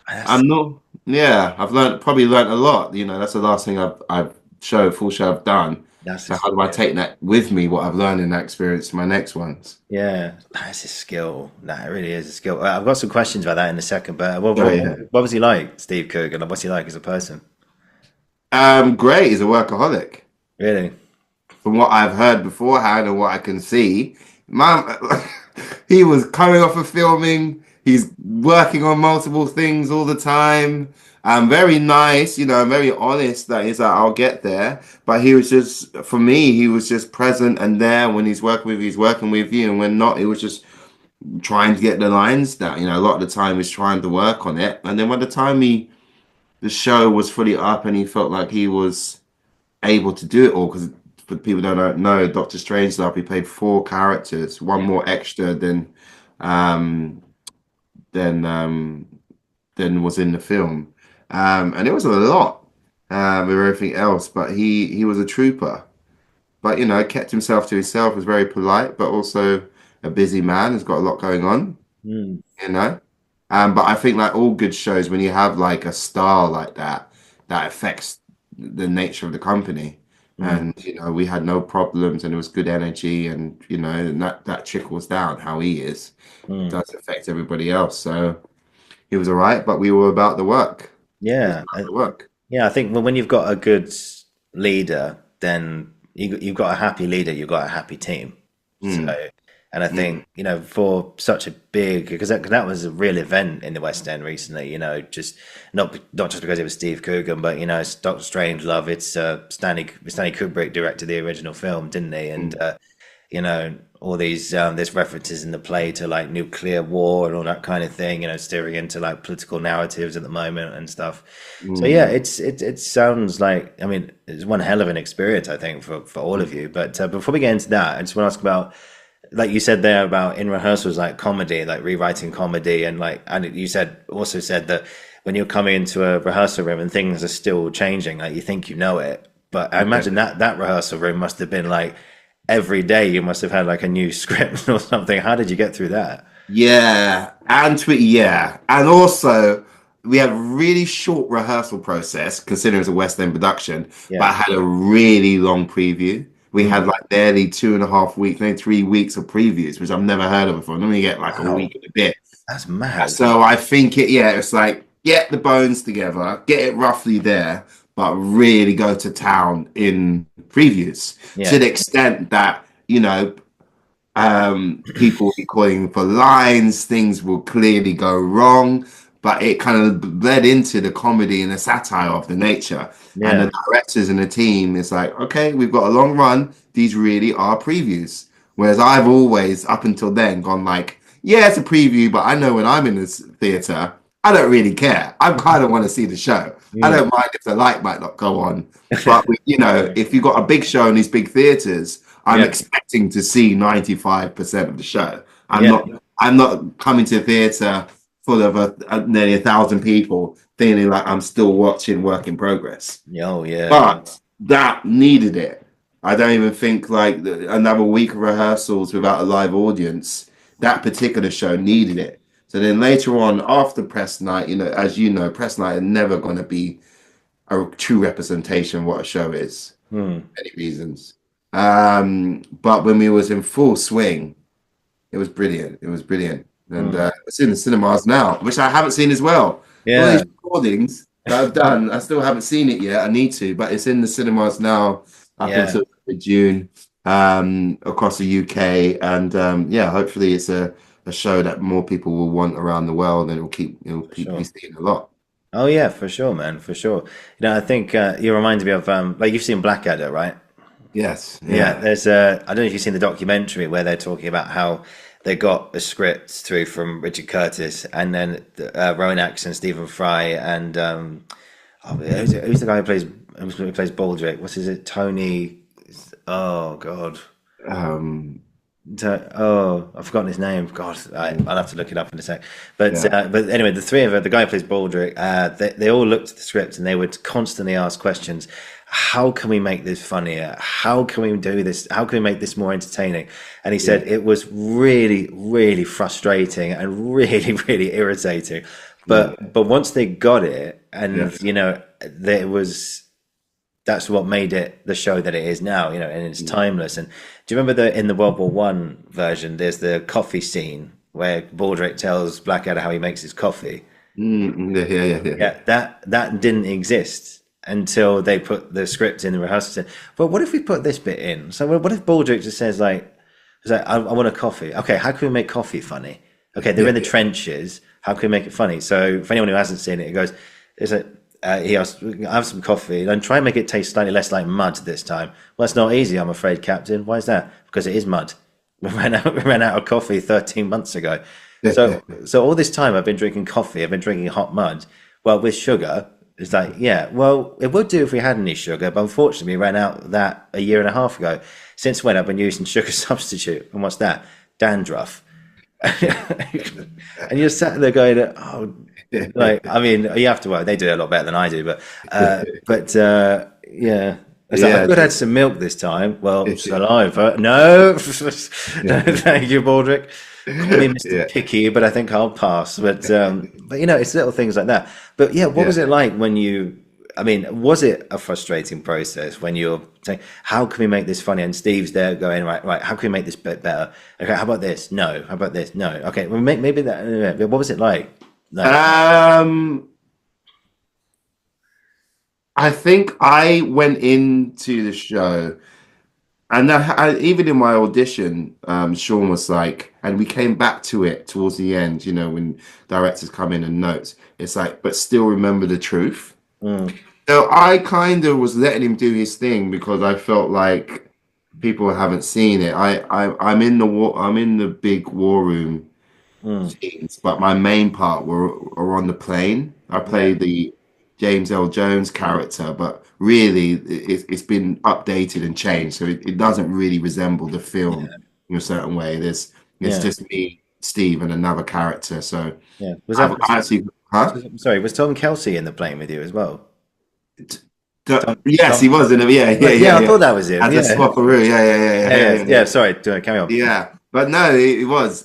That's I'm not. Yeah, I've probably learned a lot. That's the last thing I've full show I've done. that's So a, how do I take that with me? What I've learned in that experience to my next ones? yeah, that's a skill. Nah, it really is a skill. I've got some questions about that in a second, but So yeah, what was he like, Steve Coogan? What's he like as a person? great. He's a workaholic. Really? From what I've heard beforehand and what I can see, man, he was coming off of filming. He's working on multiple things all the time. Very nice, very honest that he's like, I'll get there. But he was just, for me, he was just present and there when he's working with you. And when not, he was just trying to get the lines down. A lot of the time he's trying to work on it. And then by the time the show was fully up and he felt like he was able to do it all, because for people who don't know, Doctor Strangelove, he played four characters, one Yeah. more extra um than um than was in the film. And it was a lot with everything else, but he was a trooper. But kept himself to himself, was very polite, but also a busy man, has got a lot going on, Mm. you know. But I think like all good shows, when you have like a star like that, that affects the nature of the company. Mm. And we had no problems, and it was good energy, and and that trickles down how he is. It Mm. does affect everybody else. So he was all right, but we were about the work. It was Yeah, about the work. yeah. I think when you've got a good leader, then you've got a happy leader, you've got a happy team. So, Mm, and I mm. think, for such a big, because that was a real event in the West End recently, just not just because it was Steve Coogan, but it's Doctor Strangelove. It's Stanley Kubrick directed the original film, didn't he? And Mm. all these there's references in the play to like nuclear war and all that kind of thing, steering into like political narratives at the moment and stuff. So yeah, Mm. it sounds like, I mean, it's one hell of an experience, I think, for all of you. But before we get into that, I just want to ask about, like you said there about in rehearsals, like comedy, like rewriting comedy, and you also said that when you're coming into a rehearsal room and things are still changing, like you think you know it, but I imagine that rehearsal room must have been like every day you must have had like a new script or something. How did you get through that? Yeah, and yeah, and also we had a really short rehearsal process considering it's a West End production, but Yeah. I had a really long preview. We had Mm. like nearly 2.5 weeks, maybe 3 weeks of previews, which I've never heard of before. Normally you get like a Wow, week and a bit. that's mad. So I think it's like get the bones together, get it roughly there, but really go to town in previews to Yeah. the extent that, people will be calling for lines, things will clearly go wrong, but it kind of bled into the comedy and the satire of the nature. And Yeah. the directors and the team is like, okay, we've got a long run. These really are previews. Whereas I've always, up until then, gone like, yeah, it's a preview, but I know when I'm in this theater, I don't really care. I kind of want to see the show. I Mm. don't mind if the light might not go on. But, if you've got a big show in these big theaters, I'm Yeah. expecting to see 95% of the show. I'm Yeah. not I'm not coming to a theater full of nearly 1,000 people feeling like I'm still watching work in progress. Oh yeah. But that needed it. I don't even think like another week of rehearsals without a live audience. That particular show needed it. So then later on, after press night, as you know, press night are never going to be a true representation of what a show is Hmm. for many reasons. But when we was in full swing, it was brilliant. It was brilliant. And Hmm. it's in the cinemas now, which I haven't seen as well. All Yeah. these recordings that I've done, I still haven't seen it yet. I need to, but it's in the cinemas now up Yeah. until June, across the UK. And yeah, hopefully it's a show that more people will want around the world, and For it'll keep be sure. seen a lot. Oh yeah, for sure, man, for sure. I think you remind me of like you've seen Blackadder, right? Yes, Yeah, yeah, there's I don't know if you've seen the documentary where they're talking about how they got a script through from Richard Curtis and then Rowan Atkinson, Stephen Fry, and who's the guy who plays Baldrick? What's his it? Tony? Oh God. um, Oh, I've forgotten his name. God, I'll have to look it up in a sec. yeah, But anyway, the three of them, the guy who plays Baldrick, they all looked at the script and they would constantly ask questions. How can we make this funnier? How can we do this? How can we make this more entertaining? And he yeah, said it was really, really frustrating and really, really irritating. yeah, But once they got it, yeah, and there was that's what made it the show that it is now, and it's mm, timeless. And do you remember in the World War One version, there's the coffee scene where Baldrick tells Blackadder how he makes his coffee? yeah, yeah, yeah, yeah, Yeah, that didn't exist until they put the script in the rehearsal. But what if we put this bit in? So what if Baldrick just says like, I want a coffee. Okay, how can we make coffee funny? Okay, they're yeah, in the trenches. How can we make it funny? So for anyone who hasn't seen it, it goes, is it? He asked, have some coffee and try and make it taste slightly less like mud this time. Well, that's not easy, I'm afraid, Captain. Why is that? Because it is mud. We ran out of coffee 13 months ago. yeah. So all this time I've been drinking coffee. I've been drinking hot mud. Well, with sugar, it's like, yeah, well, it would do if we had any sugar, but unfortunately, we ran out of that a year and a half ago. Since when I've been using sugar substitute. And what's that? Dandruff. And you're sat there going, oh, like, I mean, you have to work. They do it a lot better than I do, but yeah. It's like, I Yeah, could have had some milk this time. Well, saliva. No. No, thank you, Baldrick. Call me Mr. yeah. Picky, but I think I'll pass. But it's little things like that. But yeah, what Yeah. was it like when I mean, was it a frustrating process when you're saying, how can we make this funny? And Steve's there going, right, how can we make this bit better? Okay, how about this? No. How about this? No. Okay, well, maybe that. What was it like? No. Um, I think I went into the show, and even in my audition, Sean was like, and we came back to it towards the end, when directors come in and notes, it's like, but still remember the truth. Mm, So I kind of was letting him do his thing because I felt like people haven't seen it. I'm in the I'm in the big war room mm, scenes, but my main part were on the plane. I yeah. play the James L. Jones character, but really it's been updated and changed, so it doesn't really resemble the film Yeah. in a certain way. It's Yeah. just me, Steve, and another character. So Yeah. I've actually, huh? Sorry, was Tom Kelsey in the plane with you as well? Yes, he Tom, was in it. Yeah, yeah, right, yeah, yeah, I yeah. thought that was him. As a Yeah. swapperoo. Yeah, yeah, yeah, Yeah, yeah, yeah, yeah, yeah. yeah. Sorry, carry on. Yeah, but no, it was.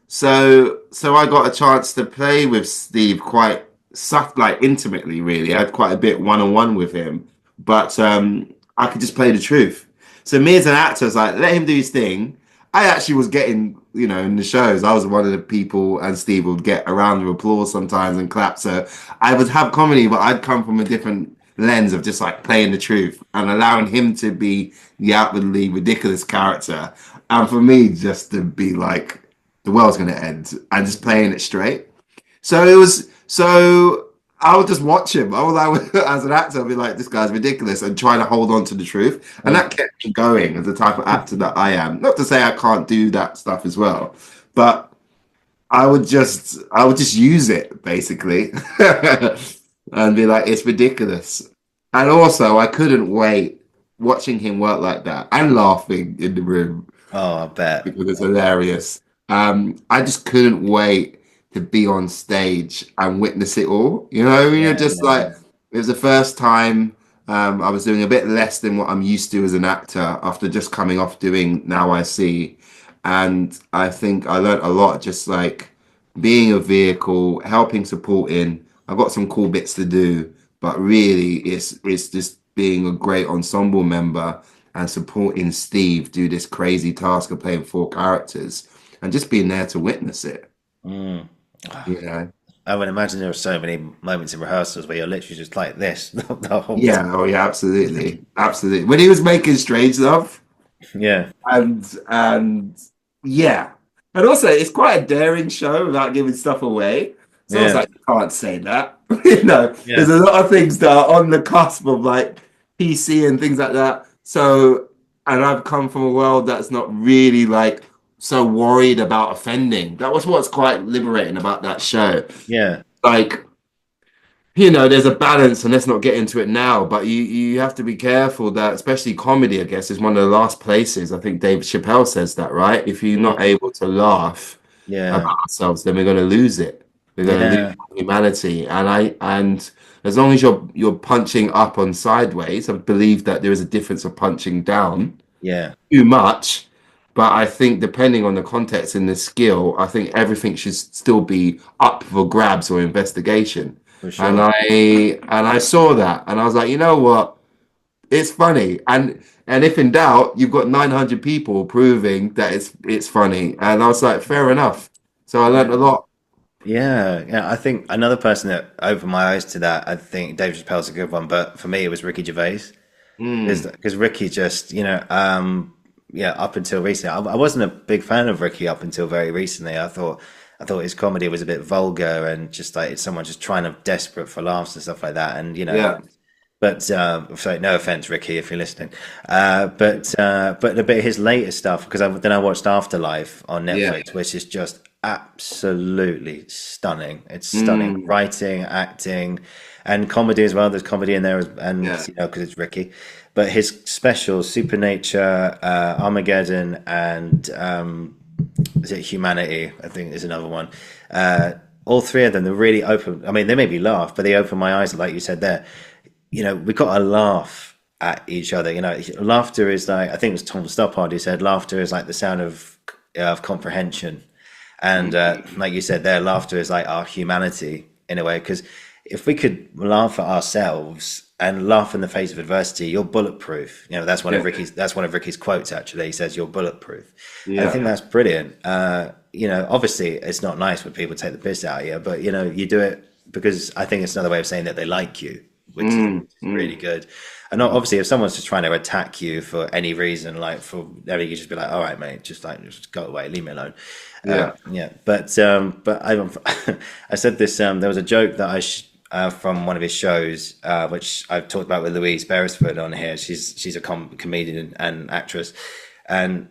So I got a chance to play with Steve quite soft, like intimately. Really, I had quite a bit one-on-one with him, but I could just play the truth. So me as an actor was like, let him do his thing. I actually was getting, in the shows, I was one of the people, and Steve would get a round of applause sometimes and clap. So I would have comedy, but I'd come from a different lens of just like playing the truth and allowing him to be the outwardly ridiculous character, and for me just to be like the world's gonna end and just playing it straight. So I would just watch him. I would, as an actor, I'd be like, this guy's ridiculous, and trying to hold on to the truth. And Mm, that kept me going as the type of actor that I am. Not to say I can't do that stuff as well, but I would just use it basically and be like, it's ridiculous. And also I couldn't wait watching him work like that and laughing in the room oh, I bet. because it's hilarious. I just couldn't wait to be on stage and witness it all. You're Yeah, just yeah, like, yeah. it was the first time I was doing a bit less than what I'm used to as an actor after just coming off doing Now I See. And I think I learned a lot just like being a vehicle, helping, supporting. I've got some cool bits to do, but really it's just being a great ensemble member and supporting Steve do this crazy task of playing four characters and just being there to witness it. Mm. You know? I would imagine there are so many moments in rehearsals where you're literally just like this the whole time. Yeah, oh yeah, absolutely. Absolutely. When he was making Strangelove, Yeah, and yeah. And also it's quite a daring show without giving stuff away. So I was yeah, like, you can't say that. yeah, There's a lot of things that are on the cusp of like PC and things like that. So, and I've come from a world that's not really like so worried about offending. That was what's quite liberating about that show. yeah, Like, there's a balance, and let's not get into it now, but you have to be careful that, especially comedy, I guess, is one of the last places. I think David Chappelle says that, right? If you're not mm, able to laugh about yeah, ourselves, then we're going to lose it. We're going to lose yeah, humanity. And as long as you're punching up on sideways, I believe that there is a difference of punching down yeah, too much. But I think depending on the context and the skill, I think everything should still be up for grabs or investigation. for And sure. I saw that and I was like, you know what? It's funny. And if in doubt, you've got 900 people proving that it's funny. And I was like, fair enough. So I learned a lot. Yeah, yeah. I think another person that opened my eyes to that, I think Dave Chappelle's a good one, but for me it was Ricky Gervais. Mm, Because Ricky just, yeah, up until recently, I wasn't a big fan of Ricky up until very recently. I thought his comedy was a bit vulgar and just like it's someone just trying to desperate for laughs and stuff like that. And yeah. but sorry, no offense, Ricky, if you're listening. But a bit of his later stuff because then I watched Afterlife on Yeah. Netflix, which is just absolutely stunning. It's stunning Mm, writing, acting, and comedy as well. There's comedy in there, and yeah. because it's Ricky. But his specials, Supernature, Armageddon, and is it Humanity? I think is another one. All three of them, they're really open. I mean, they made me laugh, but they opened my eyes, like you said there. We got to laugh at each other. Laughter is like, I think it was Tom Stoppard who said, laughter is like the sound of comprehension. And like you said there, laughter is like our humanity in a way. Because if we could laugh at ourselves and laugh in the face of adversity, you're bulletproof. That's one of Yeah. Ricky's quotes. Actually, he says you're bulletproof, and I think Yeah. that's brilliant. you know, obviously it's not nice when people take the piss out of you, but you know, you do it because I think it's another way of saying that they like you, which is really good. And obviously, if someone's just trying to attack you for any reason, like for you just be like, all right, mate, just go away, leave me alone. Yeah. But I I said this. There was a joke that from one of his shows, which I've talked about with Louise Beresford on here. She's a comedian and actress, and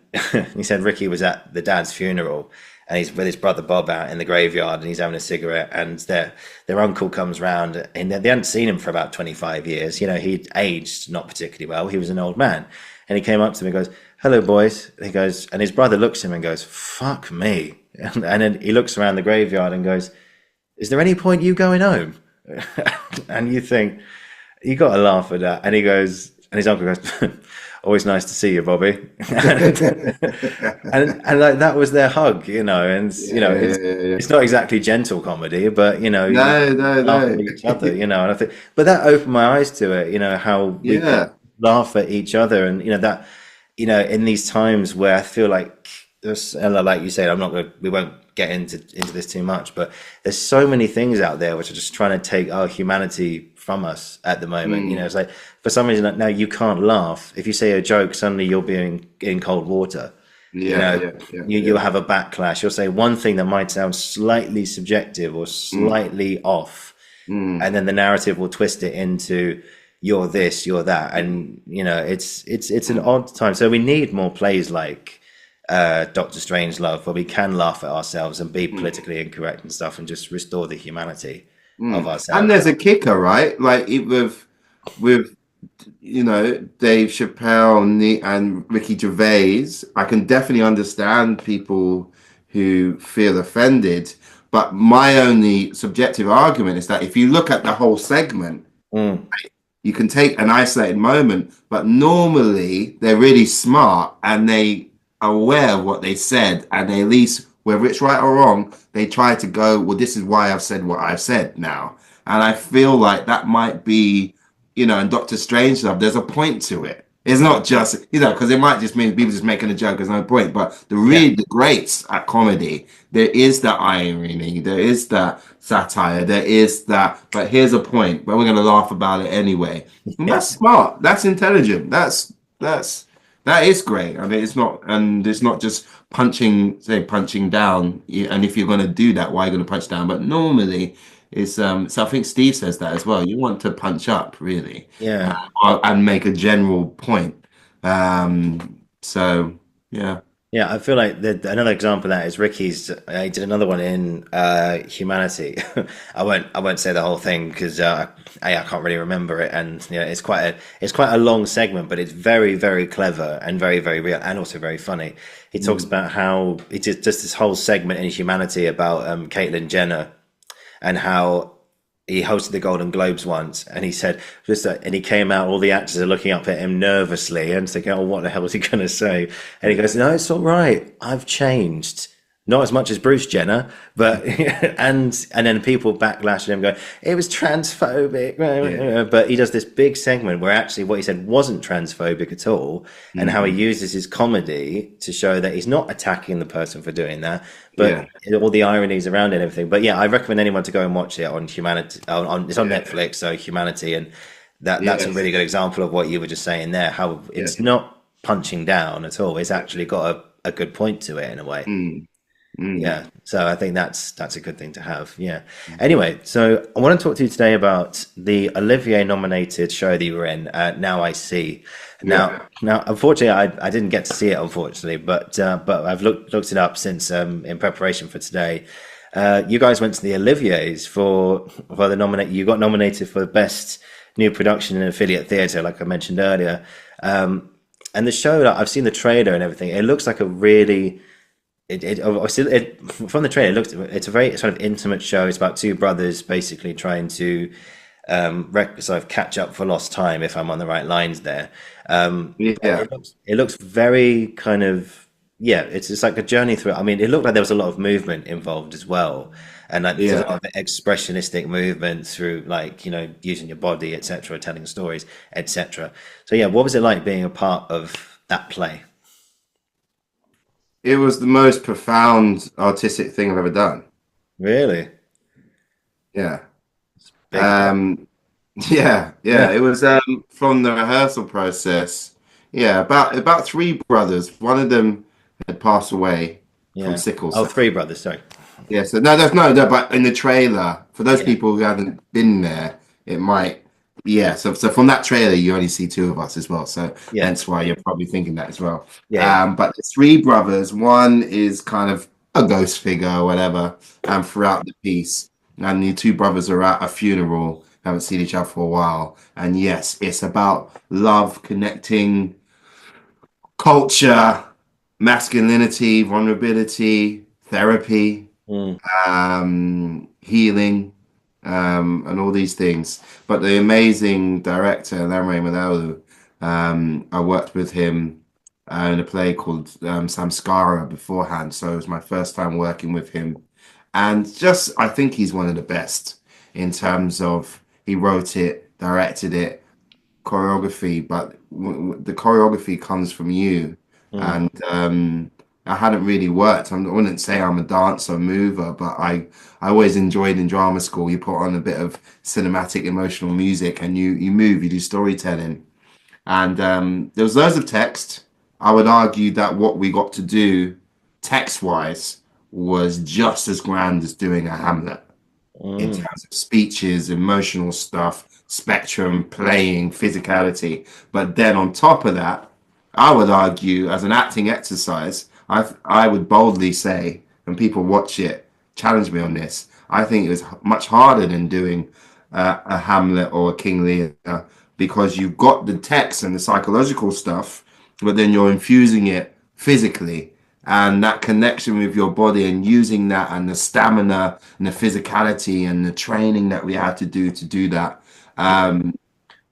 he said Ricky was at the dad's funeral, and he's with his brother Bob out in the graveyard, and he's having a cigarette, and their uncle comes round, and they hadn't seen him for about 25 years. You know, he'd aged not particularly well. He was an old man, and he came up to me and goes, "Hello, boys." He goes, and his brother looks at him and goes, "Fuck me," and then he looks around the graveyard and goes, "Is there any point you going home?" And you think you got to laugh at that, and he goes, and his uncle goes, "Always nice to see you, Bobby." and like that was their hug, you know, and you know, it's not exactly gentle comedy, but you know, laugh at each other, you know, and I think, but that opened my eyes to it, you know, how we laugh at each other, and you know that, you know, in these times where I feel like there's, like you said, we won't get into this too much, but there's so many things out there which are just trying to take our humanity from us at the moment. You know, it's like for some reason like, now you can't laugh if you say a joke, suddenly you'll be in cold water. You'll have a backlash. You'll say one thing that might sound slightly subjective or slightly off, and then the narrative will twist it into you're this, you're that, and you know it's an odd time. So we need more plays like Dr. Strangelove, where we can laugh at ourselves and be politically incorrect and stuff, and just restore the humanity of ourselves. And there's a kicker, right? Like with you know, Dave Chappelle and Ricky Gervais, I can definitely understand people who feel offended. But my only subjective argument is that if you look at the whole segment, you can take an isolated moment, but normally they're really smart and they are aware of what they said, and they at least, whether it's right or wrong, they try to go, well, this is why I've said what I've said now. And I feel like that might be, you know, in Doctor Strangelove, there's a point to it. It's not just, you know, because it might just mean people just making a joke, there's no point. But the greats at comedy, there is that irony, there is that satire, there is that, but here's a point, but we're going to laugh about it anyway. And that's smart, that's intelligent, that is great. I mean, it's not just punching down. And if you're going to do that, why are you going to punch down? But normally, it's so I think Steve says that as well. You want to punch up, really, and make a general point. So yeah. Yeah, I feel like another example of that is Ricky's. He did another one in Humanity. I won't say the whole thing because I can't really remember it, and you know it's quite a long segment, but it's very, very clever and very, very real, and also very funny. He talks about how it's just this whole segment in Humanity about Caitlyn Jenner and how he hosted the Golden Globes once, and he said and he came out, all the actors are looking up at him nervously and thinking, oh, what the hell is he going to say? And he goes, no, it's all right, I've changed. Not as much as Bruce Jenner, but and then people backlash at him going, it was transphobic. But he does this big segment where actually what he said wasn't transphobic at all, and how he uses his comedy to show that he's not attacking the person for doing that, but all the ironies around it and everything. But yeah, I recommend anyone to go and watch it on Humanity. It's on Netflix, so Humanity, and that's a really good example of what you were just saying there. How it's not punching down at all. It's actually got a good point to it in a way. Yeah, so I think that's a good thing to have. Yeah. Anyway, so I want to talk to you today about the Olivier-nominated show that you were in, Now I See. Now, unfortunately, I didn't get to see it, unfortunately, but I've looked it up since in preparation for today. You guys went to the Oliviers for the nominate. You got nominated for the best new production in affiliate theatre, like I mentioned earlier. And the show, I've seen the trailer and everything. It looks like a really from the trailer, it's a very sort of intimate show. It's about two brothers basically trying to sort of catch up for lost time, if I'm on the right lines there. It looks very kind of, it's just like a journey through it. I mean, it looked like there was a lot of movement involved as well, and like there's a lot of expressionistic movement through, like, you know, using your body, etc., telling stories, etc. So yeah, what was it like being a part of that play? it was the most profound artistic thing I've ever done. Really? Yeah. Big. Yeah. Yeah. It was from the rehearsal process. Yeah, about three brothers. One of them had passed away from Yeah. sickle Oh, cell. three brothers. Sorry. Yeah, so no, that's no, but in the trailer, for those Yeah. people who haven't been there, it might, yeah. So from that trailer, you only see two of us as well. So Yeah. hence why you're probably thinking that as well. Yeah. Yeah. But the three brothers, one is kind of a ghost figure or whatever, throughout the piece, and the two brothers are at a funeral, haven't seen each other for a while, and yes, it's about love, connecting, culture, masculinity, vulnerability, therapy, Mm. healing, and all these things. But the amazing director, Lamre, I worked with him in a play called Samskara beforehand. So it was my first time working with him. And just, I think he's one of the best in terms of he wrote it, directed it, choreography, but the choreography comes from you. Mm. And I hadn't really worked. I wouldn't say I'm a dancer, mover, but I always enjoyed in drama school. You put on a bit of cinematic, emotional music, and you move, you do storytelling. And there was loads of text. I would argue that what we got to do, text-wise, was just as grand as doing a Hamlet in Mm. terms of speeches, emotional stuff, spectrum, playing, physicality. But then on top of that, I would argue as an acting exercise, I would boldly say, and people watch it, challenge me on this. I think it was much harder than doing a Hamlet or a King Lear because you've got the text and the psychological stuff, but then you're infusing it physically and that connection with your body and using that and the stamina and the physicality and the training that we had to do that.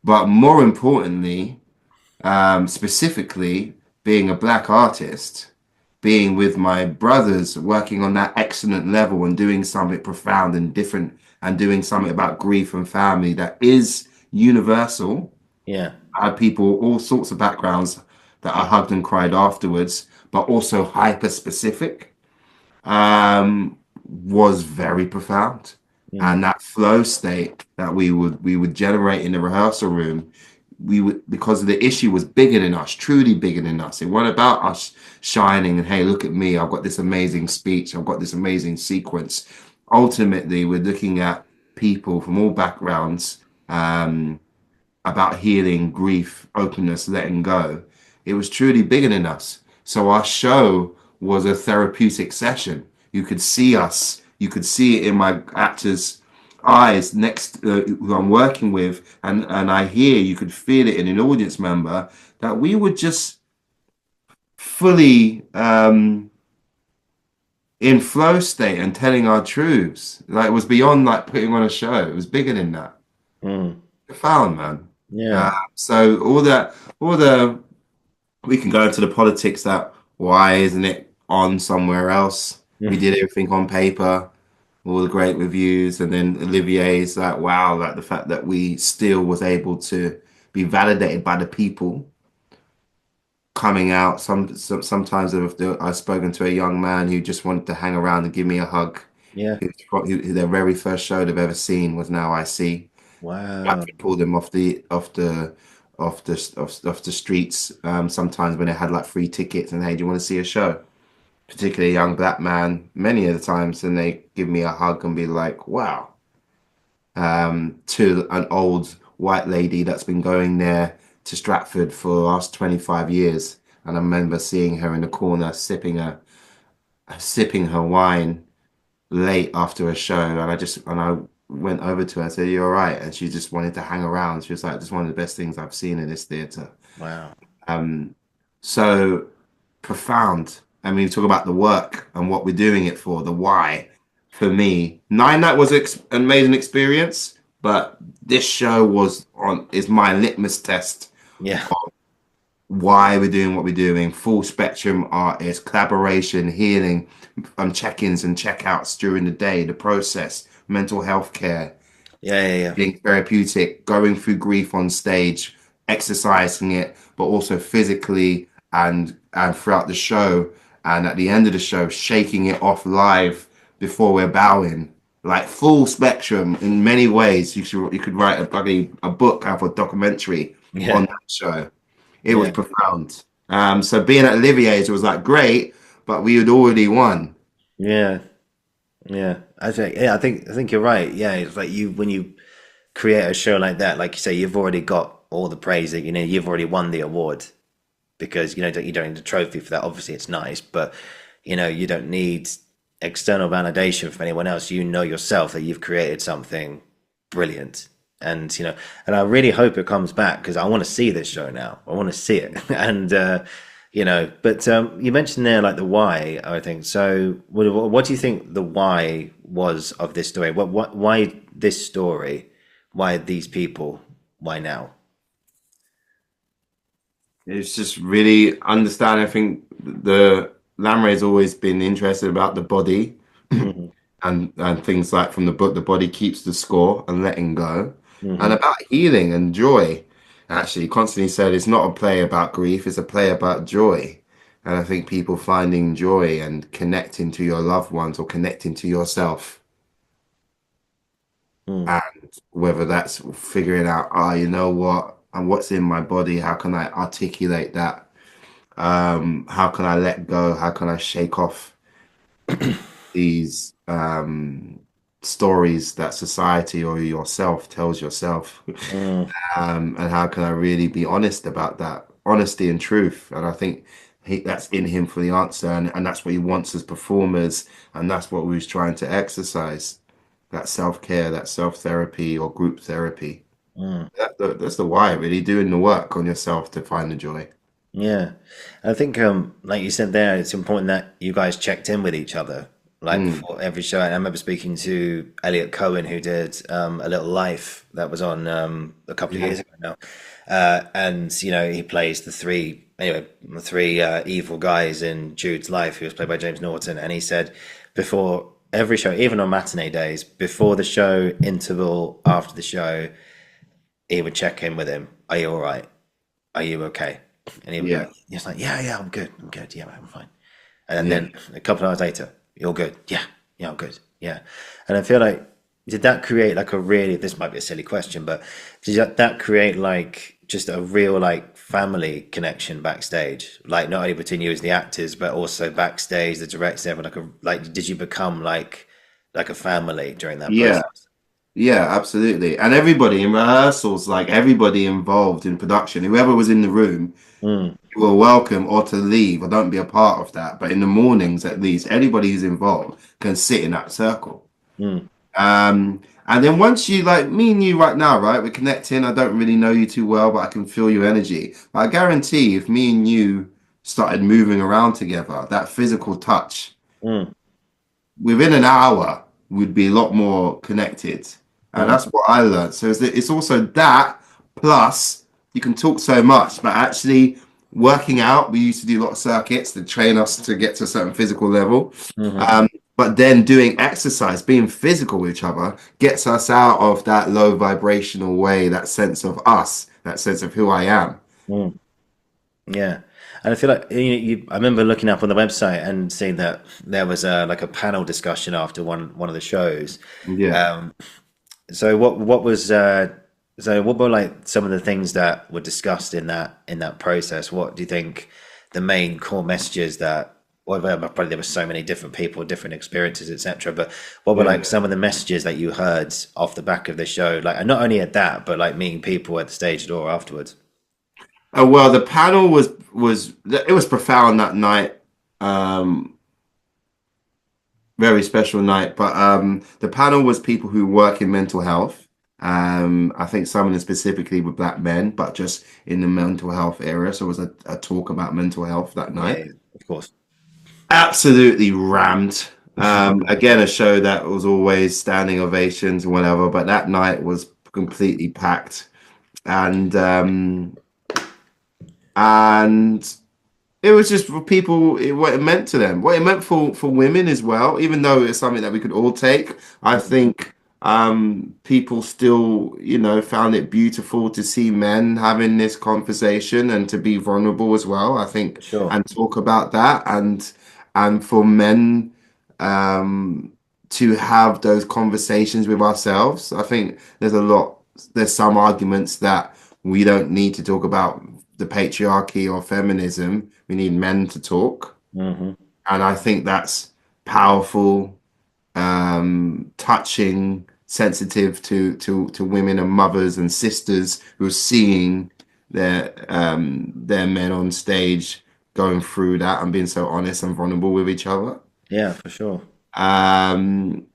But more importantly, specifically being a black artist, being with my brothers, working on that excellent level and doing something profound and different and doing something about grief and family that is universal. Yeah. I had people, all sorts of backgrounds that I hugged and cried afterwards, but also hyper specific, was very profound. Mm. And that flow state that we would generate in the rehearsal room, we would because the issue was bigger than us, truly bigger than us. It wasn't about us shining and hey, look at me, I've got this amazing speech, I've got this amazing sequence. Ultimately, we're looking at people from all backgrounds, about healing, grief, openness, letting go. It was truly bigger than us. So our show was a therapeutic session. You could see us, you could see it in my actors' eyes next who I'm working with, and I hear you could feel it in an audience member that we were just fully in flow state and telling our truths. Like it was beyond like putting on a show. It was bigger than that. Mm. Profound, man. Yeah. So all the we can go into the politics that why isn't it on somewhere else? We Mm. did everything on paper, all the great reviews, and then Olivier's like, wow, like the fact that we still was able to be validated by the people coming out. Sometimes I've spoken to a young man who just wanted to hang around and give me a hug. Yeah. Their very first show they've ever seen was Now I See. Wow. Actually pulled them off the streets sometimes when they had like free tickets and hey, do you want to see a show? Particularly a young black man, many of the times, and they give me a hug and be like, wow. To an old white lady that's been going there to Stratford for the last 25 years. And I remember seeing her in the corner sipping her wine late after a show, and I went over to her and said, "You're all right," and she just wanted to hang around. She was like, "This is one of the best things I've seen in this theater." Wow. So profound. I mean, we talk about the work and what we're doing it for, the why. For me, Nine Night was an amazing experience, but this show is my litmus test Yeah. why we're doing what we're doing. Full spectrum artists, collaboration, healing, check-ins and check-outs during the day, the process, mental health care, Yeah. Yeah. Yeah. being therapeutic, going through grief on stage, exercising it, but also physically and throughout the show, and at the end of the show, shaking it off live before we're bowing, like full spectrum in many ways. You could write a book, have a documentary on Yeah. that show. It was Yeah. profound. So being at Olivier's was like great, but we had already won. Yeah. Yeah. I think you're right. Yeah. It's like when you create a show like that, like you say, you've already got all the praise that, you've already won the award because, you don't need a trophy for that. Obviously it's nice, but you don't need external validation from anyone else. You know yourself that you've created something brilliant. And and I really hope it comes back because I want to see this show now. I want to see it. And but you mentioned there like the why, I think. So what do you think the why was of this story? Why this story? Why these people? Why now? It's just really understanding. I think the Lamray's always been interested about the body Hmm. and things like from the book, the body keeps the score and letting go, and Hmm. about healing and joy. Actually, constantly said it's not a play about grief; it's a play about joy. And I think people finding joy and connecting to your loved ones or connecting to yourself, Mm. and whether that's figuring out, you know what, and what's in my body, how can I articulate that? How can I let go? How can I shake off these stories that society or yourself tells yourself? Mm. And how can I really be honest about that? Honesty and truth. And I think that's in him for the answer. And that's what he wants as performers. And that's what we was trying to exercise. That self-care, that self-therapy or group therapy. Mm. That's the why, really, doing the work on yourself to find the joy. Yeah, I think like you said there, it's important that you guys checked in with each other like Mm, before every show. And I remember speaking to Elliot Cohen, who did A Little Life that was on a couple of yeah. years ago now, and he plays the three evil guys in Jude's life, who was played by James Norton, and he said before every show, even on matinee days, before the show, interval, after the show, he would check in with him. Are you all right? Are you okay? And he would be Yeah. like, he's like, yeah, I'm good, yeah, I'm fine. And Yeah. then a couple of hours later, you're good, yeah, I'm good, yeah. And I feel like, did that create like a really, this might be a silly question, but did that create like just a real like family connection backstage? Like not only between you as the actors, but also backstage, the directors, everyone, like did you become like a family during that Yeah. process? Yeah, absolutely. And everybody in rehearsals, like everybody involved in production, whoever was in the room, Mm. you were welcome or to leave or don't be a part of that. But in the mornings, at least, anybody who's involved can sit in that circle. Mm. And then once you, like me and you right now, right, we're connecting. I don't really know you too well, but I can feel your energy. But I guarantee if me and you started moving around together, that physical touch, Mm. within an hour, we'd be a lot more connected. And Mm. that's what I learned. So it's also that plus you can talk so much, but actually working out, we used to do a lot of circuits to train us to get to a certain physical level. Hmm. But then doing exercise, being physical with each other, gets us out of that low vibrational way, that sense of us, that sense of who I am. Mm. Yeah, and I feel like I remember looking up on the website and seeing that there was like a panel discussion after one of the shows. Yeah. Um, so what were like some of the things that were discussed in that process? What do you think the main core messages that? Well, probably there were so many different people, different experiences, etc. But what were Yeah. like some of the messages that you heard off the back of the show? Like, and not only at that, but like meeting people at the stage door afterwards. Well, the panel was it was profound that night. Um, Very special night. But the panel was people who work in mental health. I think some of them specifically were black men, but just in the mental health area. So it was a talk about mental health that Yeah, night. yeah, of course. Absolutely rammed. Again, a show that was always standing ovations and whatever, but that night was completely packed. And and it was just for people what it meant to them, what it meant for women as well. Even though it's something that we could all take, I think people still, found it beautiful to see men having this conversation and to be vulnerable as well. I think For sure. and talk about that and for men to have those conversations with ourselves. I think there's some arguments that we don't need to talk about the patriarchy or feminism. We need men to talk. Hmm. And I think that's powerful, touching, sensitive to women and mothers and sisters who are seeing their men on stage going through that and being so honest and vulnerable with each other. Yeah, for sure. Um,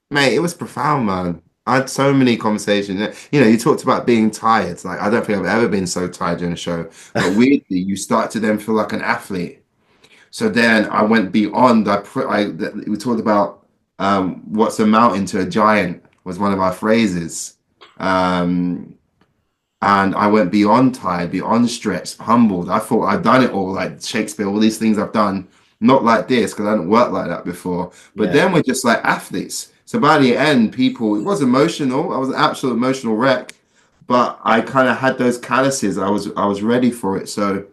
Mate, it was profound, man. I had so many conversations. You know, you talked about being tired. Like, I don't think I've ever been so tired during a show. But weirdly, you start to then feel like an athlete. So then I went beyond. We talked about what's a mountain to a giant was one of our phrases. And I went beyond tired, beyond stretched, humbled. I thought I'd done it all, like Shakespeare, all these things I've done, not like this, because I hadn't worked like that before. But Yeah. then we're just like athletes. So by the end, it was emotional. I was an absolute emotional wreck, but I kind of had those calluses. I was ready for it. So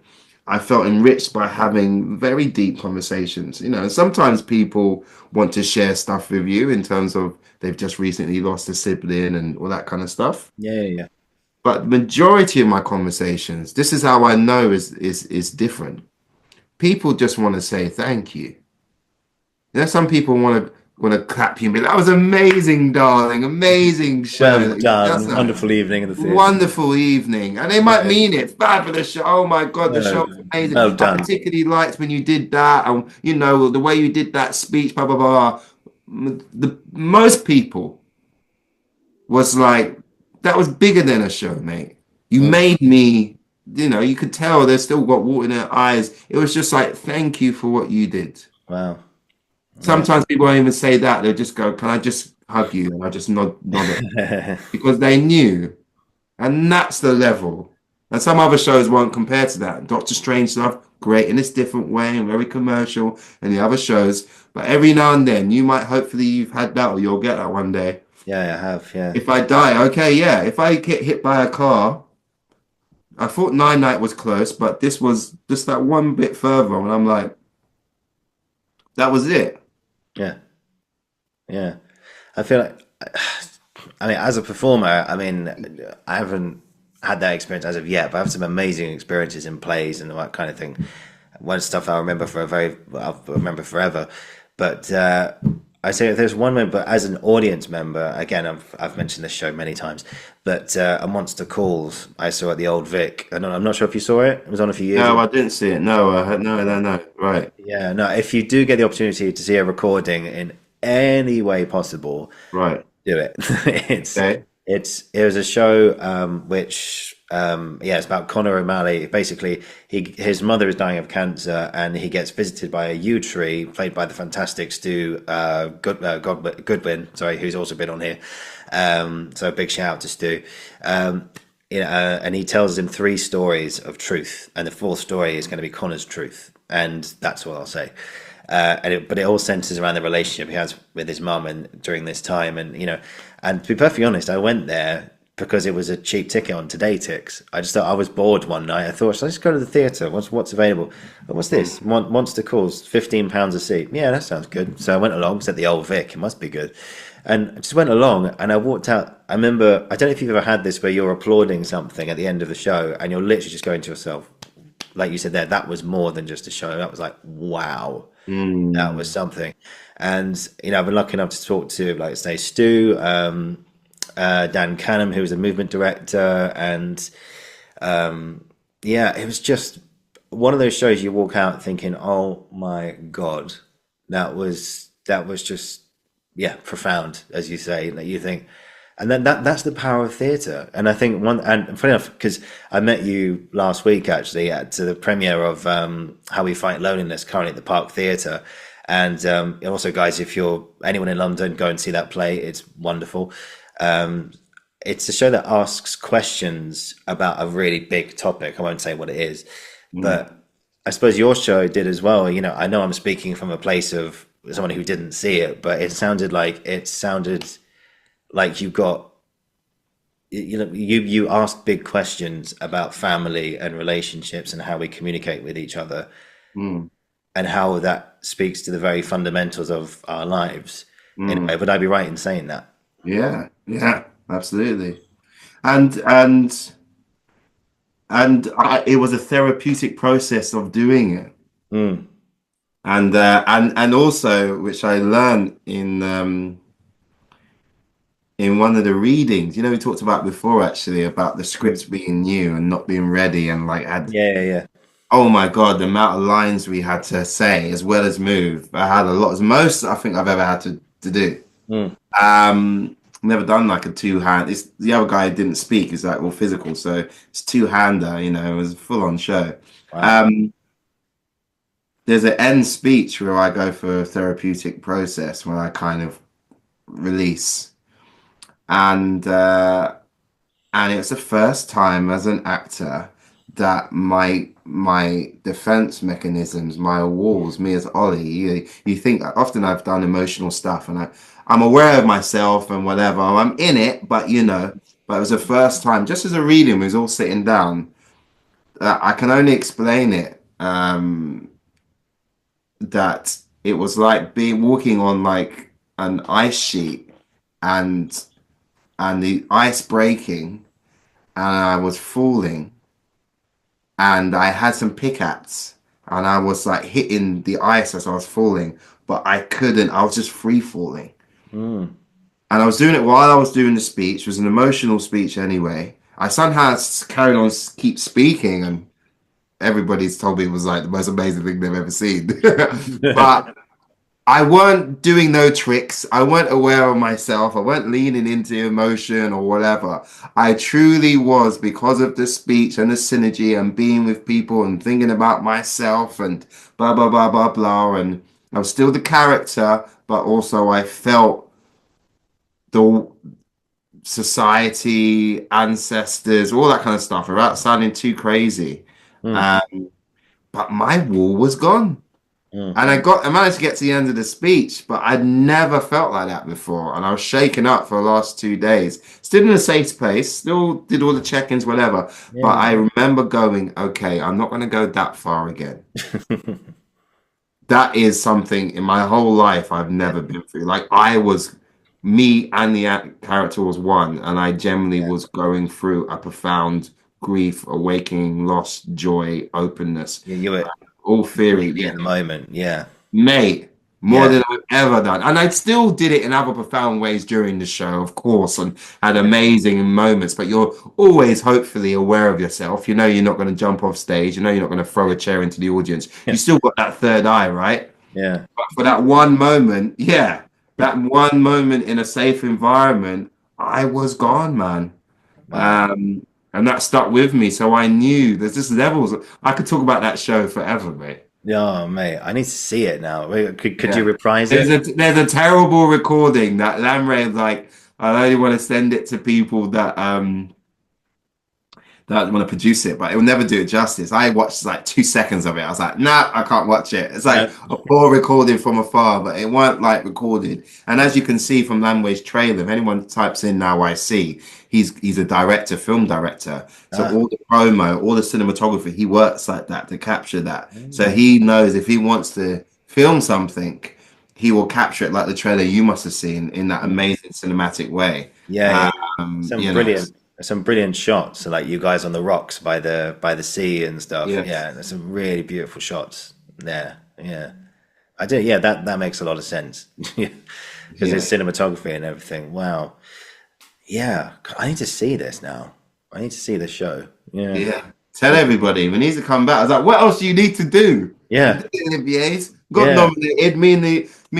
I felt enriched by having very deep conversations. You know, sometimes people want to share stuff with you in terms of they've just recently lost a sibling and all that kind of stuff. Yeah, yeah, But the majority of my conversations, this is how I know is different. People just want to say thank you. You know, some people want to clap you and be like, "That was amazing, darling, amazing well show. That's done, a wonderful evening in the theatre. wonderful evening." And they might Yeah. mean it. Fabulous show. Oh my God, the Well, show was amazing. well I done. particularly liked when you did that, and you know the way you did that speech. Blah blah blah. The most people was like, that was bigger than a show, mate. You Mm. made me, you know, you could tell they still got water in their eyes. It was just like, thank you for what you did. Wow. Yeah. Sometimes people won't even say that. They'll just go, can I just hug you? And I just nod it because they knew. And that's the level. And some other shows won't compare to that. Doctor Strangelove, great in its different way and very commercial, and the other shows. But every now and then, hopefully you've had that or you'll get that one day. Yeah, I have. Yeah. If I die, okay, yeah. If I get hit by a car, I thought Nine Night was close, but this was just that one bit further, and I'm like, that was it. Yeah. Yeah. I feel like, I mean, as a performer, I mean, I haven't had that experience as of yet, but I have some amazing experiences in plays and all that kind of thing. One stuff I'll remember forever. But I say if there's one moment, but as an audience member, again, I've mentioned this show many times, but A Monster Calls I saw at the Old Vic. I'm not sure if you saw it. It was on a few years No, ago. I didn't see it. No, I had no. Right, Yeah, no, if you do get the opportunity to see a recording in any way possible, right. do it. It's Okay. it was a show which yeah, it's about Conor O'Malley. Basically, his mother is dying of cancer, and he gets visited by a yew tree, played by the fantastic Stu Goodwin, sorry, who's also been on here. So a big shout out to Stu. And he tells him three stories of truth, and the fourth story is going to be Connor's truth, and that's what I'll say. But it all centers around the relationship he has with his mum and during this time, and and to be perfectly honest, I went there because it was a cheap ticket on Today Tix. I just thought I was bored one night. I thought, should I just go to the theatre? What's available? What's this? Monster Calls, £15 a seat. Yeah, that sounds good. So I went along. It's at the Old Vic. It must be good. And I just went along, and I walked out. I remember, I don't know if you've ever had this where you're applauding something at the end of the show, and you're literally just going to yourself, like you said there, that was more than just a show. That was like, wow, that was something. And I've been lucky enough to talk to, like, say, Stu, Dan Canham, who was a movement director, and yeah, it was just one of those shows you walk out thinking, "Oh my God, that was just yeah, profound," as you say. Like you think, and then that's the power of theatre. And I think and funny enough, because I met you last week actually at the premiere of How We Fight Loneliness, currently at the Park Theatre. And also, guys, if you're anyone in London, go and see that play. It's wonderful. It's a show that asks questions about a really big topic. I won't say what it is, but I suppose your show did as well. I know I'm speaking from a place of someone who didn't see it, but it sounded like you got you asked big questions about family and relationships and how we communicate with each other. and how that speaks to the very fundamentals of our lives. Mm. Anyway, would I be right in saying that? Yeah, yeah, absolutely. And it was a therapeutic process of doing it. Mm. And also, which I learned in one of the readings, we talked about before actually about the scripts being new and not being ready, and like had, Yeah, yeah, yeah. oh my God, the amount of lines we had to say as well as move. I had a lot, as most I think I've ever had to do. Mm. Never done like a two-hand. It's the other guy didn't speak, it's like all physical, so it's two-hander, it was a full-on show. Wow. Um, there's an end speech where I go for a therapeutic process where I kind of release. And it's the first time as an actor that my defense mechanisms, my walls, me as Ollie, you think often I've done emotional stuff and I'm aware of myself and whatever. I'm in it, but it was the first time, just as a reading, we was all sitting down. I can only explain it that it was like being walking on like an ice sheet and the ice breaking and I was falling and I had some pickaxe and I was like hitting the ice as I was falling, but I couldn't, I was just free falling. Mm. And I was doing it while I was doing the speech. It was an emotional speech anyway. I somehow carried on keep speaking and everybody's told me it was like the most amazing thing they've ever seen. But I weren't doing no tricks. I weren't aware of myself. I weren't leaning into emotion or whatever. I truly was, because of the speech and the synergy and being with people and thinking about myself and blah, blah, blah, blah, blah. And I was still the character, but also I felt the society, ancestors, all that kind of stuff without sounding too crazy. Mm. Um, but my wall was gone. Mm. And I managed to get to the end of the speech, but I'd never felt like that before. And I was shaken up for the last 2 days. Still in a safe place, still did all the check-ins, whatever. But Yeah. I remember going, okay, I'm not going to go that far again. That is something in my whole life I've never been through. Like me and the character was one, and I generally Yeah. was going through a profound grief, awakening, loss, joy, openness, Yeah, you were all theory. really Yeah. in the moment. Yeah. Mate, more Yeah. than I've ever done. And I still did it in other profound ways during the show, of course, and had amazing moments, but you're always hopefully aware of yourself. You know you're not going to jump off stage. You know you're not going to throw a chair into the audience. You Yeah. still got that third eye, right? Yeah. But for that one moment, yeah, that one moment in a safe environment, I was gone, man. Wow. And that stuck with me. So I knew there's just levels. I could talk about that show forever, mate. Yeah, mate. I need to see it now. Wait, could you Yeah. reprise There's it? a terrible recording that Lamray like, I only want to send it to people that want to produce it, but it will never do it justice. I watched like 2 seconds of it. I was like, nah, I can't watch it. It's like No. a poor recording from afar, but it weren't like recorded. And as you can see from Lamway's trailer, if anyone types in Now I See, he's a director, film director. So Ah. all the promo, all the cinematography, he works like that to capture that. So Mm. he knows if he wants to film something, he will capture it like the trailer you must have seen in that amazing cinematic way. Yeah, yeah. You know, Some brilliant shots. So like you guys on the rocks by the sea and stuff. yeah, Yeah, there's some really beautiful shots there. Yeah. I do. Yeah, that makes a lot of sense. Yeah, because yeah. it's cinematography and everything. Wow. Yeah, I need to see this now. I need to see this show. Yeah. Yeah. Tell everybody we need to come back. I was like, what else do you need to do? Yeah. Olivier's got Yeah. nominated. Me